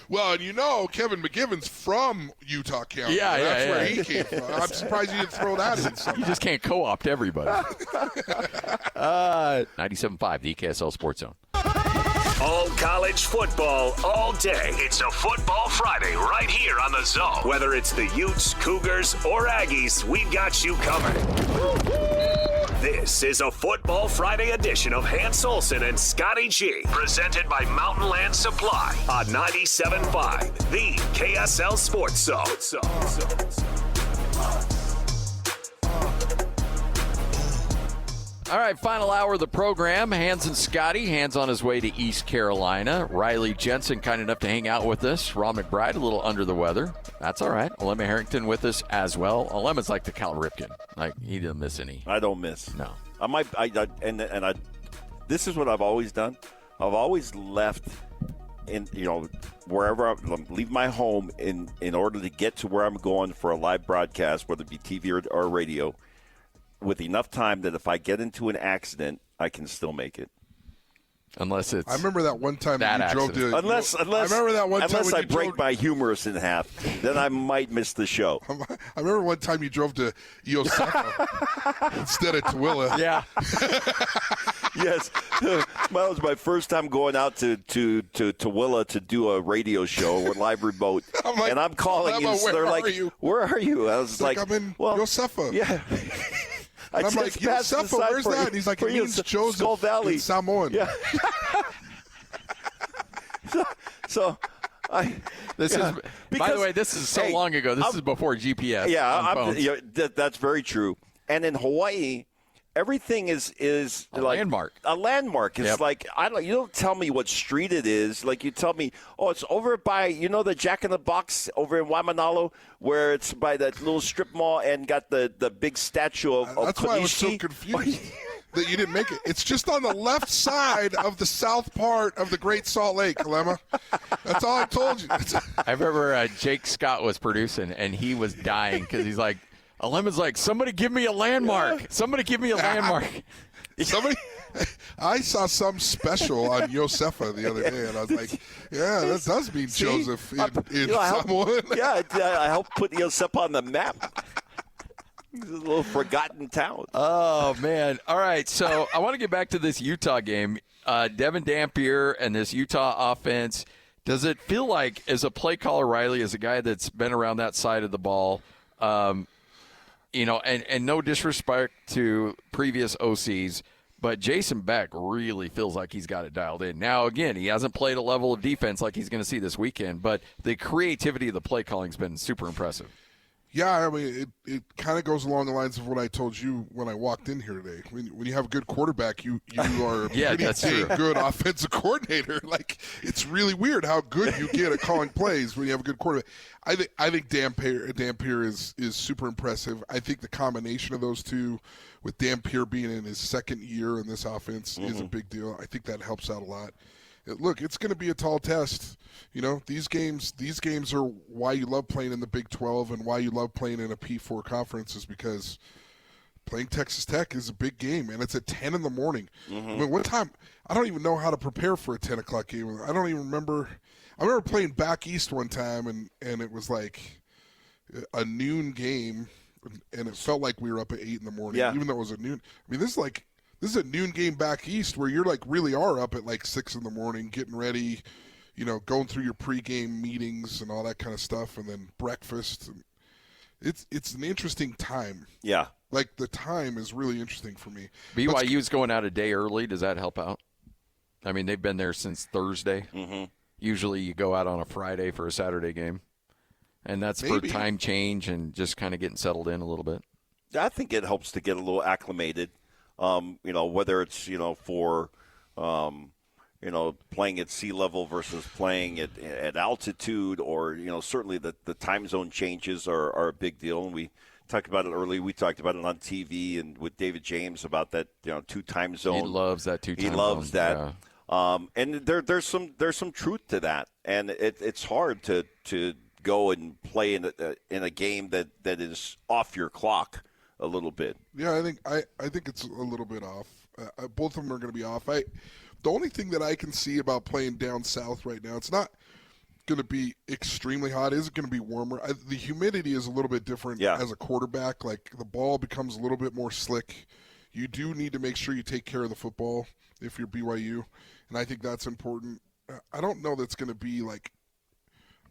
Well, and Kevin McGivern's from Utah County. That's where he came from. I'm surprised you didn't throw that in. You just can't co-opt everybody. 97.5, the KSL Sports Zone. All college football, all day. It's a Football Friday right here on the Zone. Whether it's the Utes, Cougars, or Aggies, we've got you covered. This is a Football Friday edition of Hans Olsen and Scotty G, presented by Mountain Land Supply on 97.5, the KSL Sports Zone. All right, final hour of the program. Hans and Scotty. Hans on his way to East Carolina. Riley Jensen kind enough to hang out with us. Ron McBride a little under the weather. That's all right. Alema Harrington with us as well. Alema's like the Cal Ripken. Like, he didn't miss any. I don't miss. No. This is what I've always done. I've always left in, wherever I leave my home in order to get to where I'm going for a live broadcast, whether it be TV or radio, with enough time that if I get into an accident, I can still make it. Unless it's I remember that one time that you drove to. Unless I remember that one time unless when I you break drove, my humerus in half, then I might miss the show. I remember one time you drove to Yosemite instead of Tooele. Yeah. Yes, that was my first time going out to Tooele to do a radio show with live remote, and I'm calling you. So they're like, "Where are you?" I was like, "I'm in Yosemite." Yeah. And I'm like, Yosemite, where's that? And he's like, it means Joseph in Samoan. Yeah. By the way, this is so long ago. This is before GPS. Yeah, that's very true. And in Hawaii, everything is a like landmark. A landmark. It's like you don't tell me what street it is. Like you tell me, it's over by the Jack in the Box over in Waimanalo, where it's by that little strip mall and got the big statue of That's Konishi. why I was so confused that you didn't make it. It's just on the left side of the south part of the Great Salt Lake, Alema. That's all I told you. I remember Jake Scott was producing, and he was dying because he's like, Alema's like, somebody give me a landmark. Yeah. Somebody give me a landmark. I saw some special on Yosemite the other day, and I was like, yeah, that does mean Joseph in Samoan. I helped put Yosemite on the map. It's a little forgotten town. Oh, man. All right, so I want to get back to this Utah game. Devon Dampier and this Utah offense, does it feel like, as a play caller, Riley, as a guy that's been around that side of the ball, and no disrespect to previous OCs, but Jason Beck really feels like he's got it dialed in. Now, again, he hasn't played a level of defense like he's going to see this weekend, but the creativity of the play calling has been super impressive. Yeah, I mean, it kind of goes along the lines of what I told you when I walked in here today. When you have a good quarterback, you are a pretty dang good offensive coordinator. Like, it's really weird how good you get at calling plays when you have a good quarterback. I think Dampier is super impressive. I think the combination of those two, with Dampier being in his second year in this offense, is a big deal. I think that helps out a lot. Look, it's going to be a tall test. These games are why you love playing in the Big 12 and why you love playing in a P4 conference, is because playing Texas Tech is a big game, and it's at 10 in the morning. I mean, what time? I don't even know how to prepare for a 10 o'clock game. I don't even remember. I remember playing back east one time, and it was like a noon game, and it felt like we were up at 8 in the morning, even though it was a noon. I mean, this is a noon game back east where you're like really are up at like 6 in the morning, getting ready, going through your pregame meetings and all that kind of stuff, and then breakfast. It's an interesting time. Yeah. Like, the time is really interesting for me. BYU's going out a day early. Does that help out? I mean, they've been there since Thursday. Usually you go out on a Friday for a Saturday game. And that's for time change and just kind of getting settled in a little bit. I think it helps to get a little acclimated. Whether it's, for, playing at sea level versus playing at altitude, or, certainly the time zone changes are a big deal. And we talked about it early. We talked about it on TV and with David James about that, 2 time zone. He loves that 2 time zone. He loves that. Yeah. And there's some truth to that. And it's hard to go and play in a game that is off your clock a little bit. Yeah, I think it's a little bit off. Both of them are going to be off. The only thing that I can see about playing down south right now, it's not going to be extremely hot. It is going to be warmer. The humidity is a little bit different as a quarterback. Like, the ball becomes a little bit more slick. You do need to make sure you take care of the football if you're BYU, and I think that's important. I don't know that's going to be like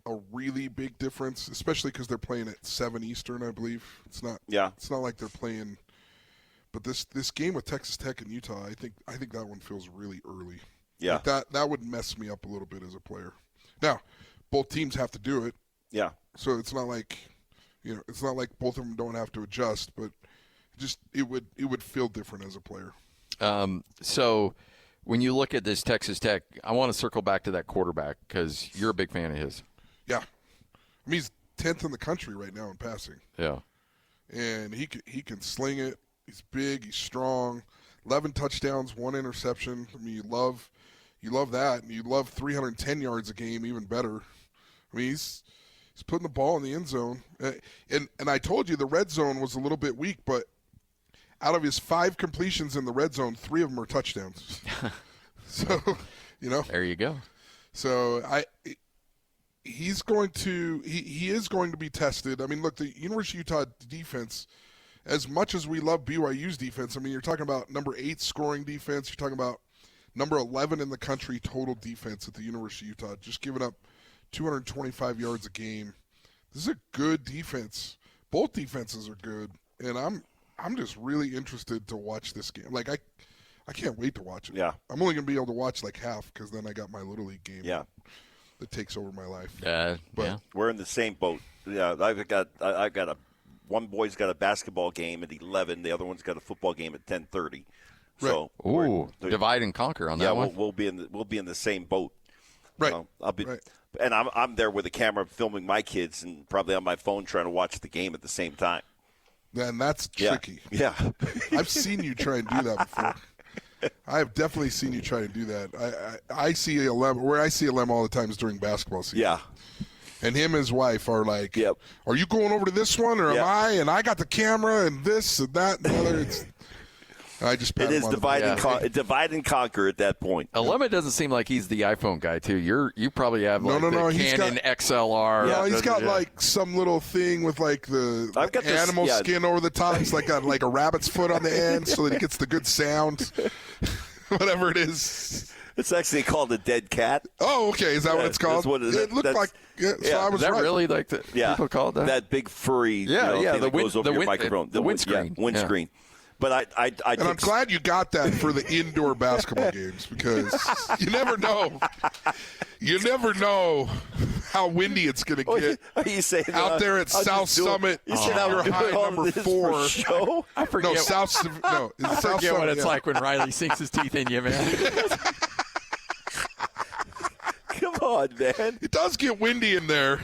a really big difference, especially because they're playing at 7 Eastern, I believe. It's not. Yeah. It's not like they're playing But this game with Texas Tech and Utah, I think that one feels really early. Yeah. Like that would mess me up a little bit as a player. Now, both teams have to do it. Yeah. So it's not like, it's not like both of them don't have to adjust, but just it would feel different as a player. So when you look at this Texas Tech, I want to circle back to that quarterback because you're a big fan of his. Yeah. I mean, he's 10th in the country right now in passing. Yeah. And he can sling it. He's big. He's strong. 11 touchdowns, 1 interception. I mean, you love that, and you love 310 yards a game even better. I mean, he's putting the ball in the end zone. And I told you the red zone was a little bit weak, but out of his 5 completions in the red zone, 3 of them are touchdowns. So, There you go. So he is going to be tested. I mean, look, the University of Utah defense, as much as we love BYU's defense, I mean, you're talking about number 8 scoring defense. You're talking about number 11 in the country total defense at the University of Utah, just giving up 225 yards a game. This is a good defense. Both defenses are good, and I'm just really interested to watch this game. Like, I can't wait to watch it. Yeah. I'm only going to be able to watch like half because then I got my Little League game. Yeah. That takes over my life. But we're in the same boat. Yeah, I've got one boy's got a basketball game at 11. The other one's got a football game at 10:30. So divide and conquer on that one. Yeah, we'll be in the same boat. Right. I'll be, right. And I'm there with a camera filming my kids and probably on my phone trying to watch the game at the same time. And that's tricky. Yeah. I've seen you try and do that before. I have definitely seen you try to do that. I see Alema, where I see Alema all the time is during basketball season. Yeah. And him and his wife are like, yep. Are you going over to this one or am I? And I got the camera and this and that and the other. I just it is divide and conquer at that point. Alema doesn't seem like he's the iPhone guy too. You probably have the Canon XLR. No, he's got like some little thing with like the animal skin over the top. It's like got like a rabbit's foot on the end so that he gets the good sound. Whatever it is. It's actually called a dead cat. Oh, okay. Is that what it's called? That's what it looked like. Yeah, so I was is that right. really like the people call it that? That big furry thing that goes over your microphone. The windscreen. Windscreen. But I'm glad you got that for the indoor basketball games because you never know. You never know how windy it's going to get. Are you saying out there at South Summit? You said I was high number 4. Show? I forget. No, South. No, I forget what it's like when Riley sinks his teeth in you, man. Come on, man. It does get windy in there.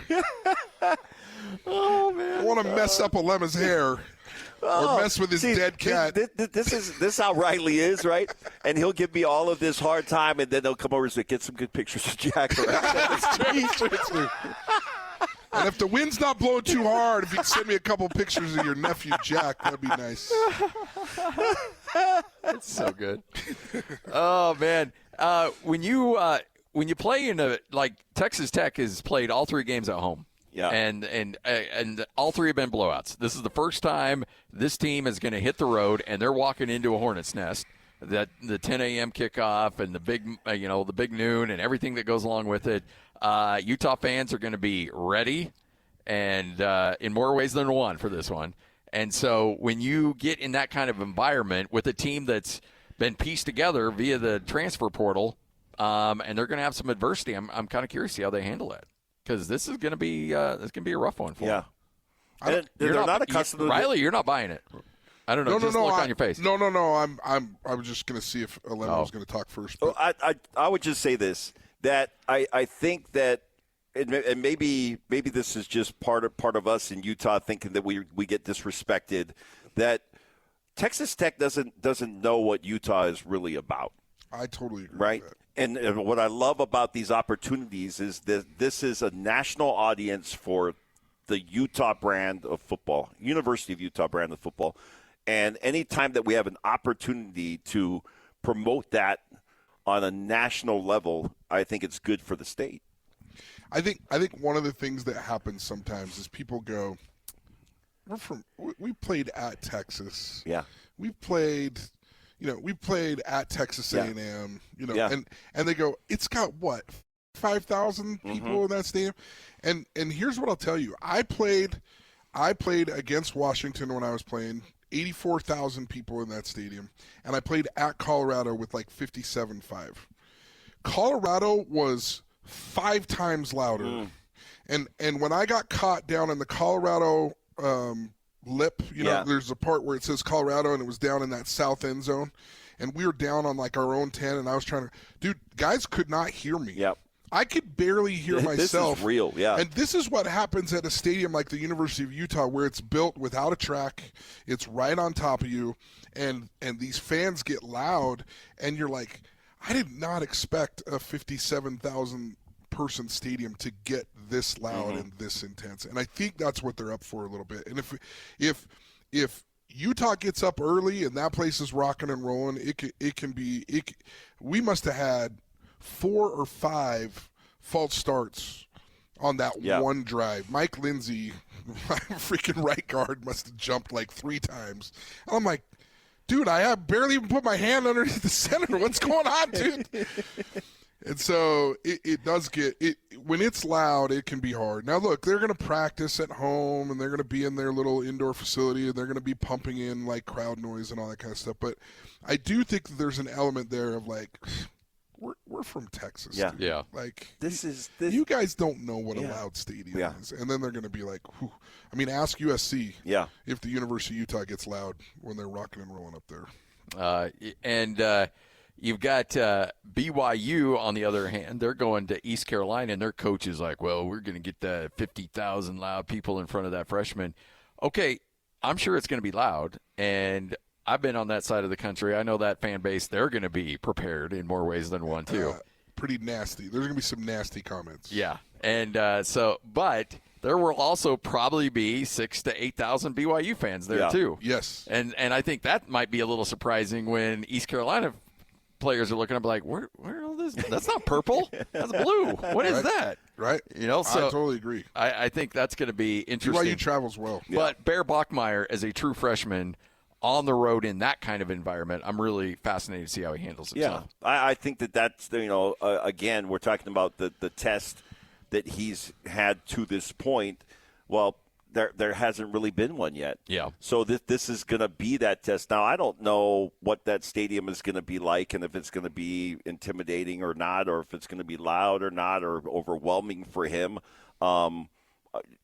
Oh man! I want to mess up Alema's hair. Or mess with his dead cat. This is how Riley is, right? And he'll give me all of this hard time, and then he'll come over and say, get some good pictures of Jack. It's true. And if the wind's not blowing too hard, if you could send me a couple pictures of your nephew Jack, that'd be nice. That's so good. Oh man, when you play in like Texas Tech has played all 3 games at home. Yeah, and all 3 have been blowouts. This is the first time this team is going to hit the road, and they're walking into a hornet's nest. That the 10 a.m. kickoff and the big noon and everything that goes along with it. Utah fans are going to be ready, and in more ways than one for this one. And so when you get in that kind of environment with a team that's been pieced together via the transfer portal, and they're going to have some adversity, I'm kind of curious to see how they handle that. Because this is going to be a rough one for them. Yeah, they're not accustomed to Riley. You're not buying it. I don't know. Just look on your face. No. I was just going to see if Alema was going to talk first. But. I would just say this, that I think that, and maybe this is just part of us in Utah thinking that we get disrespected, that Texas Tech doesn't know what Utah is really about. I totally agree. Right. With that. And what I love about these opportunities is that this is a national audience for the Utah brand of football, University of Utah brand of football. And any time that we have an opportunity to promote that on a national level, I think it's good for the state. I think one of the things that happens sometimes is people go, we played at Texas. Yeah. We played at Texas A&M, and they go, it's got what, 5,000 people in that stadium? And here's what I'll tell you. I played against Washington when I was playing 84,000 people in that stadium, and I played at Colorado with like 57.5. Colorado was 5 times louder. And when I got caught down in the Colorado lip, there's a part where it says Colorado, and it was down in that south end zone, and we were down on like our own 10, and I was trying to – dude, guys could not hear me. Yep. I could barely hear myself. This is real, yeah. And this is what happens at a stadium like the University of Utah, where it's built without a track. It's right on top of you, and these fans get loud, and you're like, I did not expect a 57,000-person stadium to get this loud and this intense. And I think that's what they're up for a little bit. And if Utah gets up early and that place is rocking and rolling, it can be. We must have had 4 or 5 false starts on that one drive. Mike Lindsay, my freaking right guard, must have jumped like 3 times. And I'm like, dude, I have barely even put my hand underneath the center. What's going on, dude? And so it does get it when it's loud. It can be hard. Now, look, they're going to practice at home, and they're going to be in their little indoor facility, and they're going to be pumping in like crowd noise and all that kind of stuff. But I do think that there's an element there of like, we're from Texas. Yeah. Dude. Yeah. Like this. You guys don't know what a loud stadium is, and then they're going to be like, whew. I mean, ask USC. Yeah. If the University of Utah gets loud when they're rocking and rolling up there. You've got BYU on the other hand. They're going to East Carolina, and their coach is like, well, we're going to get the 50,000 loud people in front of that freshman. Okay, I'm sure it's going to be loud, and I've been on that side of the country. I know that fan base. They're going to be prepared in more ways than one, too. Pretty nasty. There's going to be some nasty comments. Yeah, and but there will also probably be 6,000 to 8,000 BYU fans there, too. Yes. And I think that might be a little surprising when East Carolina players are looking up like, where all this? That's not purple. That's blue. What is that? Right. So I totally agree. I think that's going to be interesting. BYU travels well. But Bear Bachmeier, as a true freshman on the road in that kind of environment, I'm really fascinated to see how he handles himself. Yeah, I think that's again, we're talking about the test that he's had to this point. Well, there hasn't really been one yet. Yeah. So this is going to be that test. Now, I don't know what that stadium is going to be like, and if it's going to be intimidating or not, or if it's going to be loud or not, or overwhelming for him.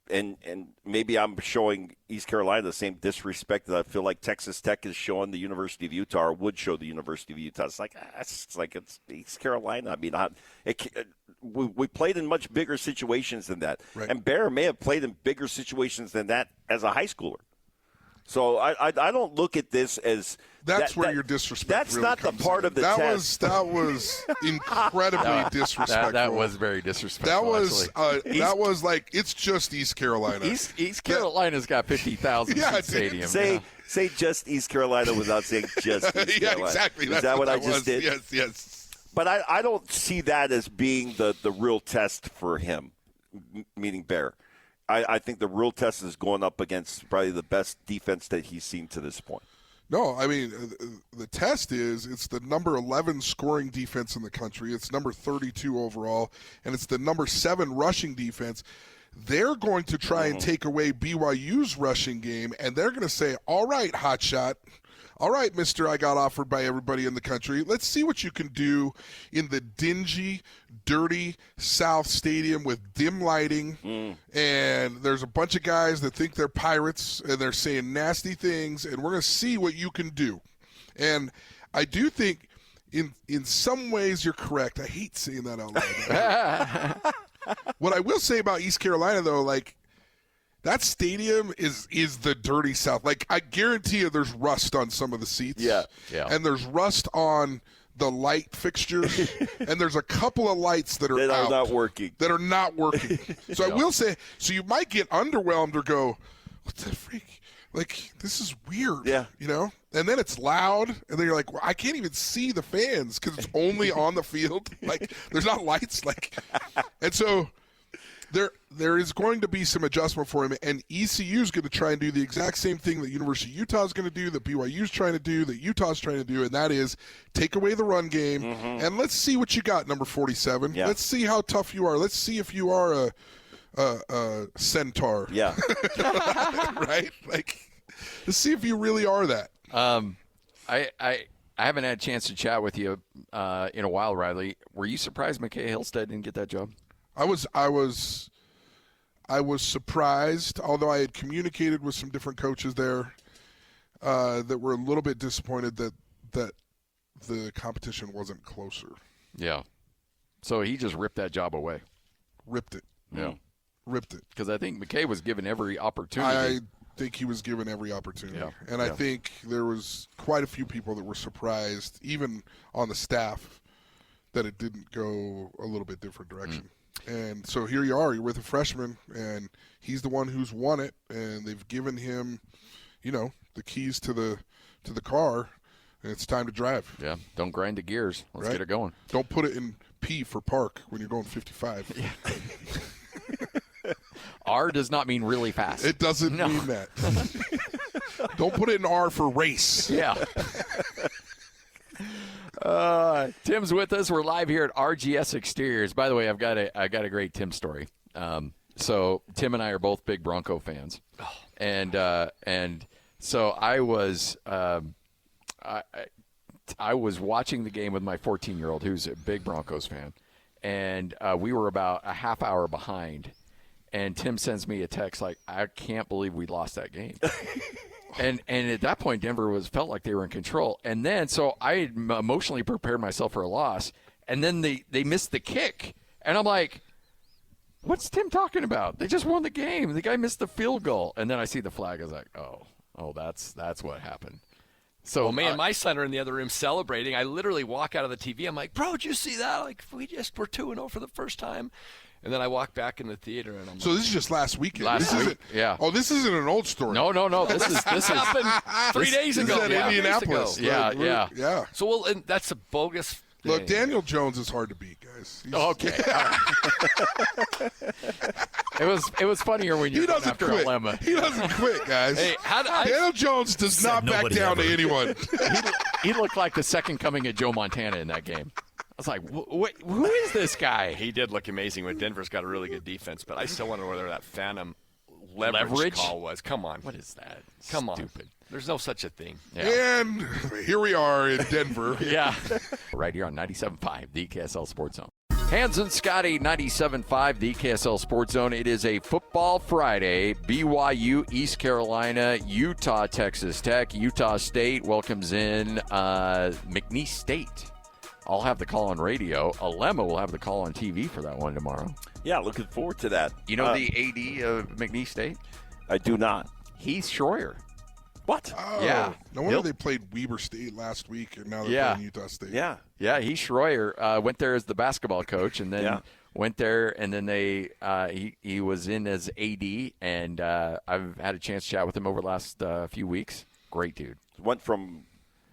And maybe I'm showing East Carolina the same disrespect that I feel like Texas Tech is showing the University of Utah, or would show the University of Utah. It's like it's East Carolina. I mean, we played in much bigger situations than that, right. And Bear may have played in bigger situations than that as a high schooler. So I don't look at this as where your disrespect. That's really not the part of the test. That was incredibly disrespectful. That was very disrespectful. That was like, it's just East Carolina. East Carolina's got 50,000 seat stadium. Say just East Carolina without saying just East Carolina. Yeah, exactly. Is that what I just did? Yes. But I don't see that as being the real test for him, meaning Bear. I think the real test is going up against probably the best defense that he's seen to this point. No, I mean, the test is it's the number 11 scoring defense in the country. It's number 32 overall, and it's the number 7 rushing defense. They're going to try and take away BYU's rushing game, and they're going to say, all right, hotshot. All right, mister, I got offered by everybody in the country. Let's see what you can do in the dingy, dirty South Stadium with dim lighting. And there's a bunch of guys that think they're pirates, and they're saying nasty things, and we're going to see what you can do. And I do think in some ways you're correct. I hate saying that out loud. What I will say about East Carolina, though, like, that stadium is the dirty South. Like, I guarantee you there's rust on some of the seats. Yeah. And there's rust on the light fixtures. And there's a couple of lights that are not working. So I will say, so you might get underwhelmed or go, what the freak? Like, this is weird. Yeah. And then it's loud. And then you're like, well, I can't even see the fans because it's only on the field. Like, there's not lights. And so there is going to be some adjustment for him, and ECU is going to try and do the exact same thing that University of Utah is going to do, that BYU is trying to do, that Utah is trying to do, and that is take away the run game, and let's see what you got, number 47. Yeah. Let's see how tough you are. Let's see if you are a centaur. Yeah. Right? Like, to see if you really are that. I haven't had a chance to chat with you in a while, Riley. Were you surprised McKay Hillstead didn't get that job? I was surprised, although I had communicated with some different coaches there that were a little bit disappointed that the competition wasn't closer. Yeah. So he just ripped that job away. Ripped it. Yeah. Ripped it. Because I think McKay was given every opportunity. I think he was given every opportunity. Yeah. And I think there was quite a few people that were surprised, even on the staff, that it didn't go a little bit different direction. And so here you are, you're with a freshman, and he's the one who's won it, and they've given him, the keys to the car, and it's time to drive. Yeah, don't grind the gears. Let's get it going. Don't put it in P for park when you're going 55. Yeah. R does not mean really fast. It doesn't mean that. Don't put it in R for race. Yeah. Tim's with us. We're live here at RGS Exteriors. By the way, I got a great Tim story. So Tim and I are both big Bronco fans, and so I was watching the game with my 14-year-old, who's a big Broncos fan, and we were about a half hour behind. And Tim sends me a text like, "I can't believe we lost that game." And at that point, Denver felt like they were in control. And then, so I had emotionally prepared myself for a loss. And then they missed the kick. And I'm like, what's Tim talking about? They just won the game. The guy missed the field goal. And then I see the flag. I was like, oh, that's what happened. So, me and my son are in the other room celebrating. I literally walk out of the TV. I'm like, bro, did you see that? Like, we're 2-0 for the first time. And then I walk back in the theater, and I'm so like, this is just last weekend. Last week, yeah. Oh, this isn't an old story. No. This happened 3 days ago. This is at Indianapolis. Yeah. So and that's a bogus thing. Look, Daniel Jones is hard to beat, guys. Okay. It was funnier when you doesn't after quit. Alema. He doesn't quit, guys. Hey, Daniel Jones does not back down to anyone. He looked like the second coming of Joe Montana in that game. I was like, who is this guy? He did look amazing when Denver's got a really good defense, but I still wonder whether that phantom leverage call was. Come on. What is that? Come Stupid. on. There's no such a thing. Yeah. And here we are in Denver. Yeah. Right here on 97.5, the KSL Sports Zone. Hans and Scotty, 97.5, the KSL Sports Zone. It is a football Friday. BYU, East Carolina, Utah, Texas Tech. Utah State welcomes in McNeese State. I'll have the call on radio. Alema will have the call on TV for that one tomorrow. Yeah, looking forward to that. You know the AD of McNeese State? I do not. Heath Schroyer. What? Oh, yeah. No wonder they played Weber State last week, and now they're playing Utah State. Yeah. Yeah, Heath Schroyer went there as the basketball coach, and then went there, and then he was in as AD, and I've had a chance to chat with him over the last few weeks. Great dude. Went from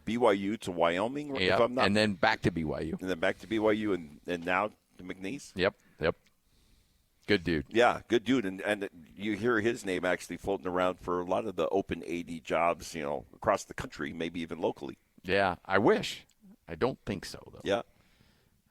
BYU to Wyoming, if I'm not. And then back to BYU. And then back to BYU, and now to McNeese. Yep. Good dude. Yeah, good dude. And you hear his name actually floating around for a lot of the open AD jobs, across the country, maybe even locally. Yeah, I wish. I don't think so, though. Yeah.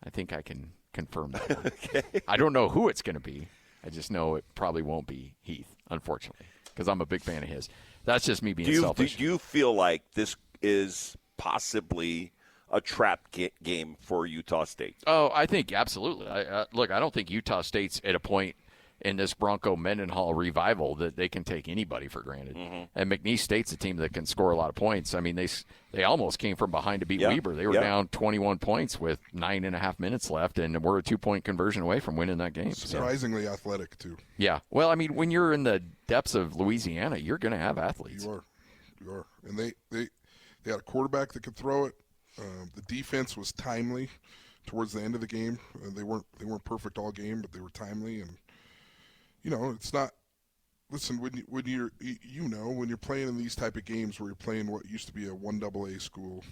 I think I can confirm that one. Okay. I don't know who it's going to be. I just know it probably won't be Heath, unfortunately, because I'm a big fan of his. That's just me being selfish. Do you feel like this is possibly a trap game for Utah State? Oh, I think absolutely. Look, I don't think Utah State's at a point in this Bronco Mendenhall revival that they can take anybody for granted. Mm-hmm. And McNeese State's a team that can score a lot of points. I mean, they almost came from behind to beat Weber. They were down 21 points with 9.5 minutes left, and we're a 2-point conversion away from winning that game. Surprisingly athletic, too. Yeah. Well, I mean, when you're in the depths of Louisiana, you're going to have athletes. You are. And they had a quarterback that could throw it. The defense was timely towards the end of the game. They weren't perfect all game, but they were timely. And it's not. Listen, when you're playing in these type of games where you're playing what used to be a 1AA school,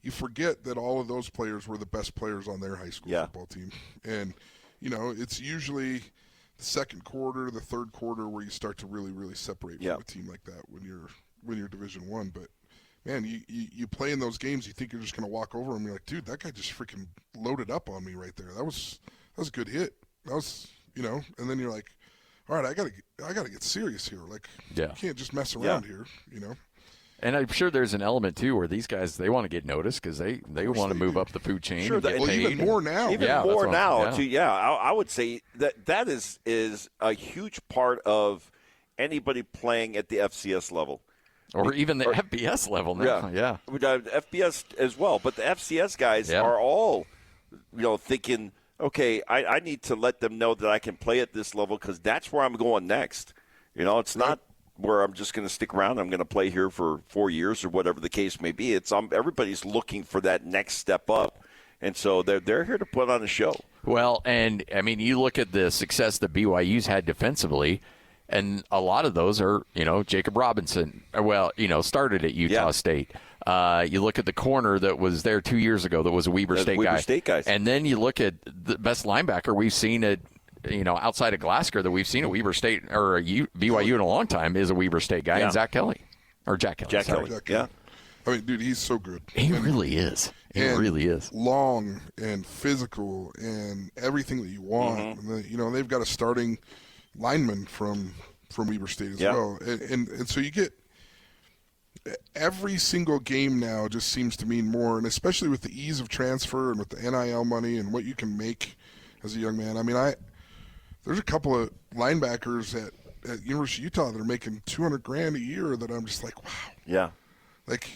you forget that all of those players were the best players on their high school football team. And it's usually the second quarter, the third quarter where you start to really, really separate from a team like that when you're Division I. But man, you play in those games, you think you're just going to walk over them. You're like, dude, that guy just freaking loaded up on me right there. That was a good hit. That was, and then you're like, all right, I gotta get serious here. Like, yeah. You can't just mess around here, you know. And I'm sure there's an element too where these guys, they want to get noticed because they want to move up the food chain. Sure, and get paid. even more now. I would say that is a huge part of anybody playing at the FCS level. Or even the FBS level now. Yeah. FBS as well. But the FCS guys are all, thinking, okay, I need to let them know that I can play at this level because that's where I'm going next. It's not where I'm just going to stick around. I'm going to play here for 4 years or whatever the case may be. It's everybody's looking for that next step up. And so they're here to put on a show. Well, and, I mean, you look at the success that BYU's had defensively, and a lot of those are, Jacob Robinson, started at Utah State. You look at the corner that was there 2 years ago that was a Weber State guy. And then you look at the best linebacker we've seen at, outside of Glasgow that we've seen at Weber State or BYU in a long time is a Weber State guy, and Jack Kelly. Jack Kelly. Yeah. I mean, dude, he's so good. He really is. He really is. Long and physical and everything that you want. And they've got a starting lineman from Weber State as well. And so you get every single game now just seems to mean more, and especially with the ease of transfer and with the NIL money and what you can make as a young man. I mean, there's a couple of linebackers at University of Utah that are making $200,000 a year that I'm just like, wow. Yeah. Like,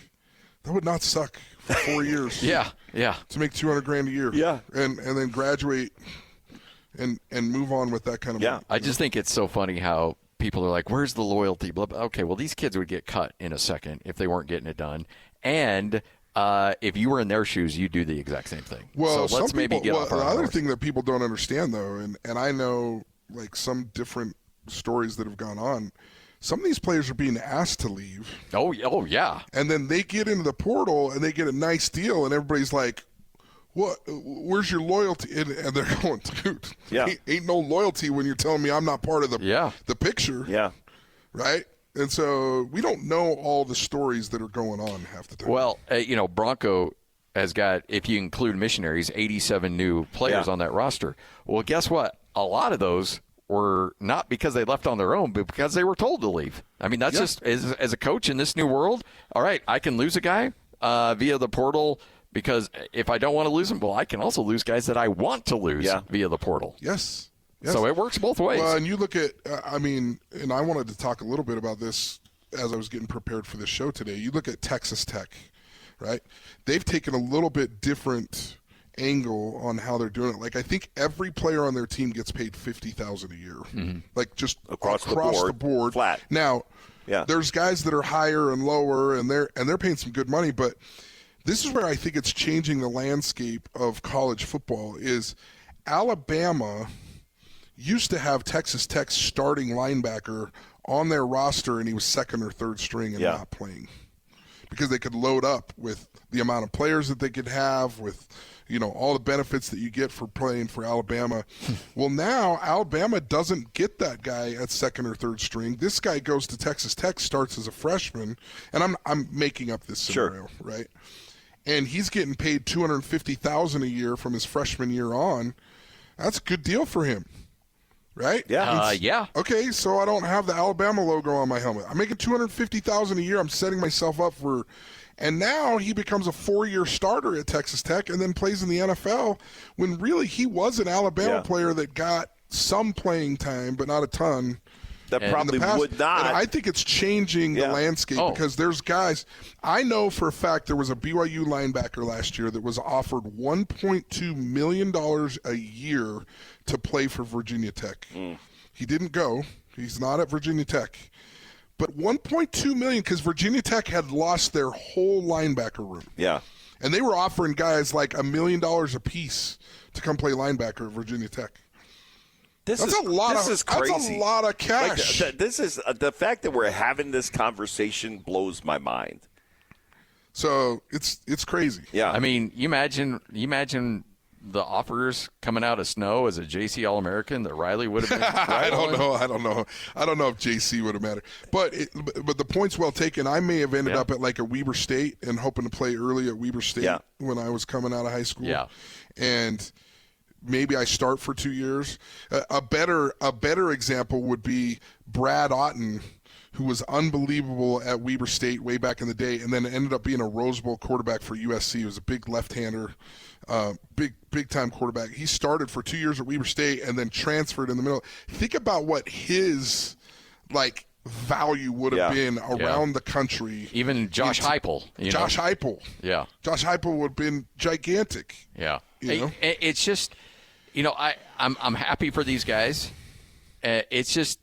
that would not suck for 4 years. Yeah. To make $200,000 a year. Yeah. And then graduate and move on with that kind of money. I just think it's so funny how people are like, where's the loyalty? Okay, well, these kids would get cut in a second if they weren't getting it done. And if you were in their shoes, you'd do the exact same thing. Well, so let's maybe get off our the other horse. thing that people don't understand, though, and I know like some different stories that have gone on, some of these players are being asked to leave. Oh, yeah. And then they get into the portal and they get a nice deal, and everybody's like, what? Where's your loyalty? And they're going, dude, ain't no loyalty when you're telling me I'm not part of the picture. Yeah. Right? And so we don't know all the stories that are going on half the time. Well, Bronco has got, if you include missionaries, 87 new players on that roster. Well, guess what? A lot of those were not because they left on their own, but because they were told to leave. I mean, that's just, as a coach in this new world, all right, I can lose a guy via the portal because if I don't want to lose them, well, I can also lose guys that I want to lose via the portal. Yes. So it works both ways. Well, and you look at, and I wanted to talk a little bit about this as I was getting prepared for this show today. You look at Texas Tech, right? They've taken a little bit different angle on how they're doing it. Like, I think every player on their team gets paid $50,000 a year, like just across the board, flat. Now, there's guys that are higher and lower, and they're paying some good money. But this is where I think it's changing the landscape of college football. Is Alabama used to have Texas Tech's starting linebacker on their roster, and he was second or third string and not playing because they could load up with the amount of players that they could have with, all the benefits that you get for playing for Alabama. Well, now Alabama doesn't get that guy at second or third string. This guy goes to Texas Tech, starts as a freshman, and I'm making up this scenario, right? And he's getting paid $250,000 a year from his freshman year on. That's a good deal for him. Right? Yeah. Okay, so I don't have the Alabama logo on my helmet. I'm making $250,000 a year. I'm setting myself up for, and now he becomes a 4-year starter at Texas Tech and then plays in the NFL when really he was an Alabama player that got some playing time, but not a ton. That probably would not. And I think it's changing the landscape because there's guys. I know for a fact there was a BYU linebacker last year that was offered $1.2 million a year to play for Virginia Tech. He didn't go. He's not at Virginia Tech. But $1.2 million because Virginia Tech had lost their whole linebacker room. Yeah. And they were offering guys like $1 million a piece to come play linebacker at Virginia Tech. That's a lot of cash. Like, this is the fact that we're having this conversation blows my mind. So it's crazy. Yeah. I mean, you imagine the offers coming out of Snow as a JC All-American that Riley would have been. I don't know if JC would have mattered. But the point's well taken. I may have ended up at like a Weber State and hoping to play early at Weber State when I was coming out of high school. Yeah. And maybe I start for 2 years. A better example would be Brad Otten, who was unbelievable at Weber State way back in the day, and then ended up being a Rose Bowl quarterback for USC. He was a big left-hander, big time quarterback. He started for 2 years at Weber State and then transferred in the middle. Think about what his value would have been around the country. Even Josh Heupel. Josh Heupel. Yeah. Josh Heupel would have been gigantic. Yeah. You know? It's just, I'm happy for these guys. It's just,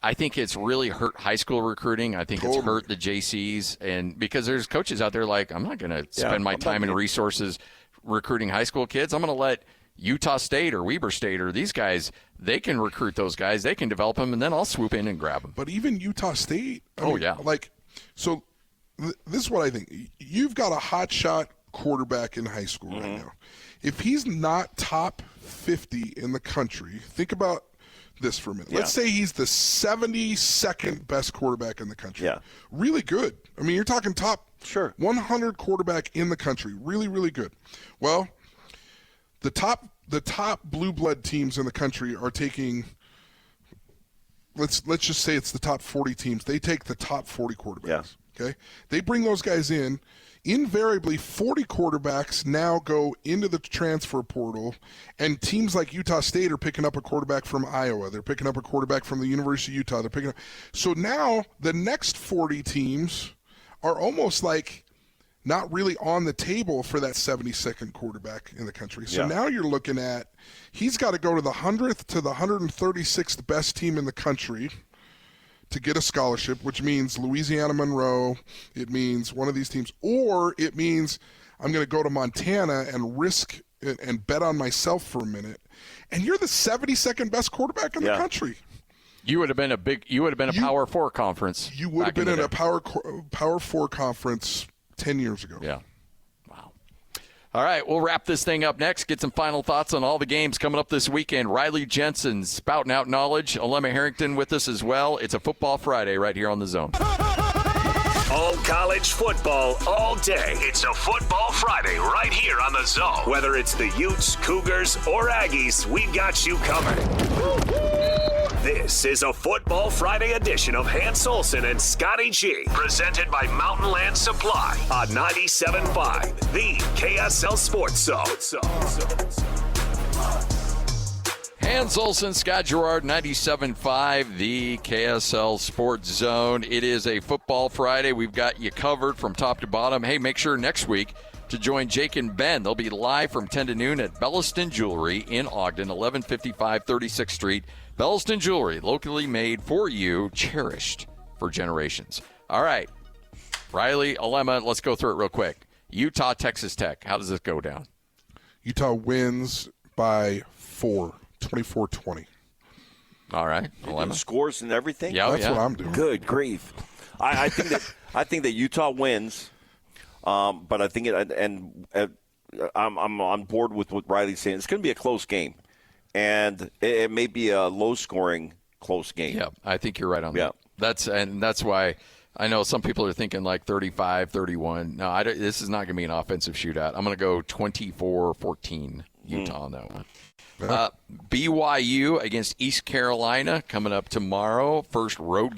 I think it's really hurt high school recruiting. I think it's hurt the JCs, and because there's coaches out there like, I'm not going to spend my time and resources recruiting high school kids. I'm going to let Utah State or Weber State or these guys, they can recruit those guys. They can develop them, and then I'll swoop in and grab them. But even Utah State. So this is what I think. You've got a hotshot quarterback in high school right now. If he's not top 50 in the country, think about this for a minute. Let's say he's the 72nd best quarterback in the country. Yeah. Really good. I mean, you're talking top 100 quarterback in the country. Really, really good. Well, the top blue blood teams in the country are taking, let's just say it's the top 40 teams. They take the top 40 quarterbacks. Yeah. Okay? They bring those guys in. Invariably, 40 quarterbacks now go into the transfer portal, and teams like Utah State are picking up a quarterback from Iowa. They're picking up a quarterback from the University of Utah. They're picking up. So now the next 40 teams are almost like not really on the table for that 72nd quarterback in the country. So now you're looking at he's got to go to the 100th to the 136th best team in the country to get a scholarship, which means Louisiana Monroe, it means one of these teams, or it means I'm going to go to Montana and risk and bet on myself for a minute. And you're the 72nd best quarterback in the country. You would have been a Power 4 conference. You would have been in a Power 4 conference 10 years ago. Yeah. Wow. All right, we'll wrap this thing up next. Get some final thoughts on all the games coming up this weekend. Riley Jensen spouting out knowledge. Alema Harrington with us as well. It's a Football Friday right here on The Zone. All college football all day. It's a Football Friday right here on The Zone. Whether it's the Utes, Cougars, or Aggies, we got you covered. This is a Football Friday edition of Hans Olsen and Scotty G, presented by Mountain Land Supply on 97.5, the KSL Sports Zone. Hans Olsen, Scott Garrard, 97.5, the KSL Sports Zone. It is a Football Friday. We've got you covered from top to bottom. Hey, make sure next week to join Jake and Ben. They'll be live from 10 to noon at Belliston Jewelry in Ogden, 1155 36th Street. Belliston Jewelry, locally made for you, cherished for generations. All right, Riley, Alema, let's go through it real quick. Utah, Texas Tech. How does this go down? Utah wins by 4, 24-20. All right, Alema. Scores and everything? Yeah, that's what I'm doing. Good grief. I think that Utah wins, but I think I'm on board with what Riley's saying. It's going to be a close game. And it may be a low-scoring close game. Yeah, I think you're right on that. That's why I know some people are thinking like 35, 31. No, this is not going to be an offensive shootout. I'm going to go 24-14 Utah on that one. BYU against East Carolina coming up tomorrow. First real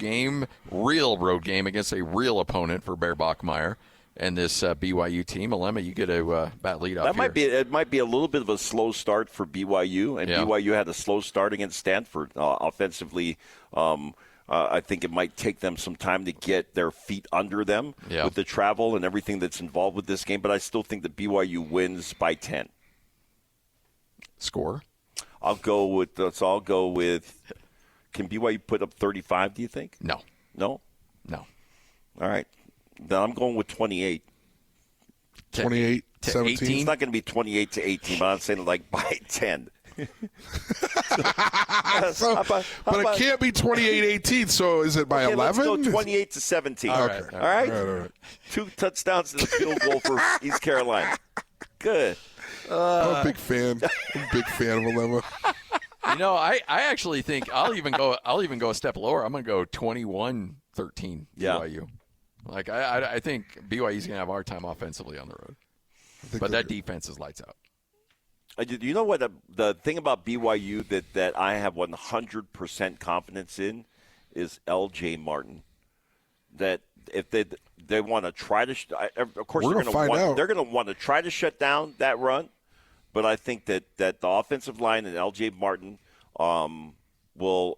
road game against a real opponent for Bear Bachmeier and this BYU team. Alema, you get a bat lead off here. It might be a little bit of a slow start for BYU, and BYU had a slow start against Stanford offensively. I think it might take them some time to get their feet under them with the travel and everything that's involved with this game, but I still think that BYU wins by 10. Score? I'll go with can BYU put up 35, do you think? No. No? No. All right. Then I'm going with 28. 28-17? It's not going to be 28-18, but I'm saying like by 10. But it can't be 28-18, so is it by 11? Let's go 28-17. Okay. All right? 2 touchdowns and a field goal for East Carolina. Good. I'm a big fan. I'm a big fan of Alema. I actually think I'll even go a step lower. I'm going to go 21-13 BYU. Like I think BYU's going to have a hard time offensively on the road. But that defense is lights out. You know what? The thing about BYU that I have 100% confidence in is L.J. Martin. That if they want to try to, of course they're going to want to try to shut down that run, but I think that the offensive line and L.J. Martin he'll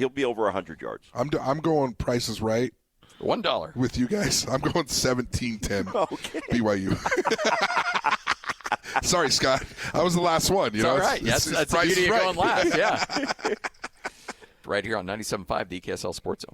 be over 100 yards. I'm going Price is Right. $1 with you guys. I'm going 17-10. Okay. BYU. Sorry, Scott. I was the last one. It's all right. That's the beauty of going last. Yeah. Right here on 97.5, the KSL Sports Zone.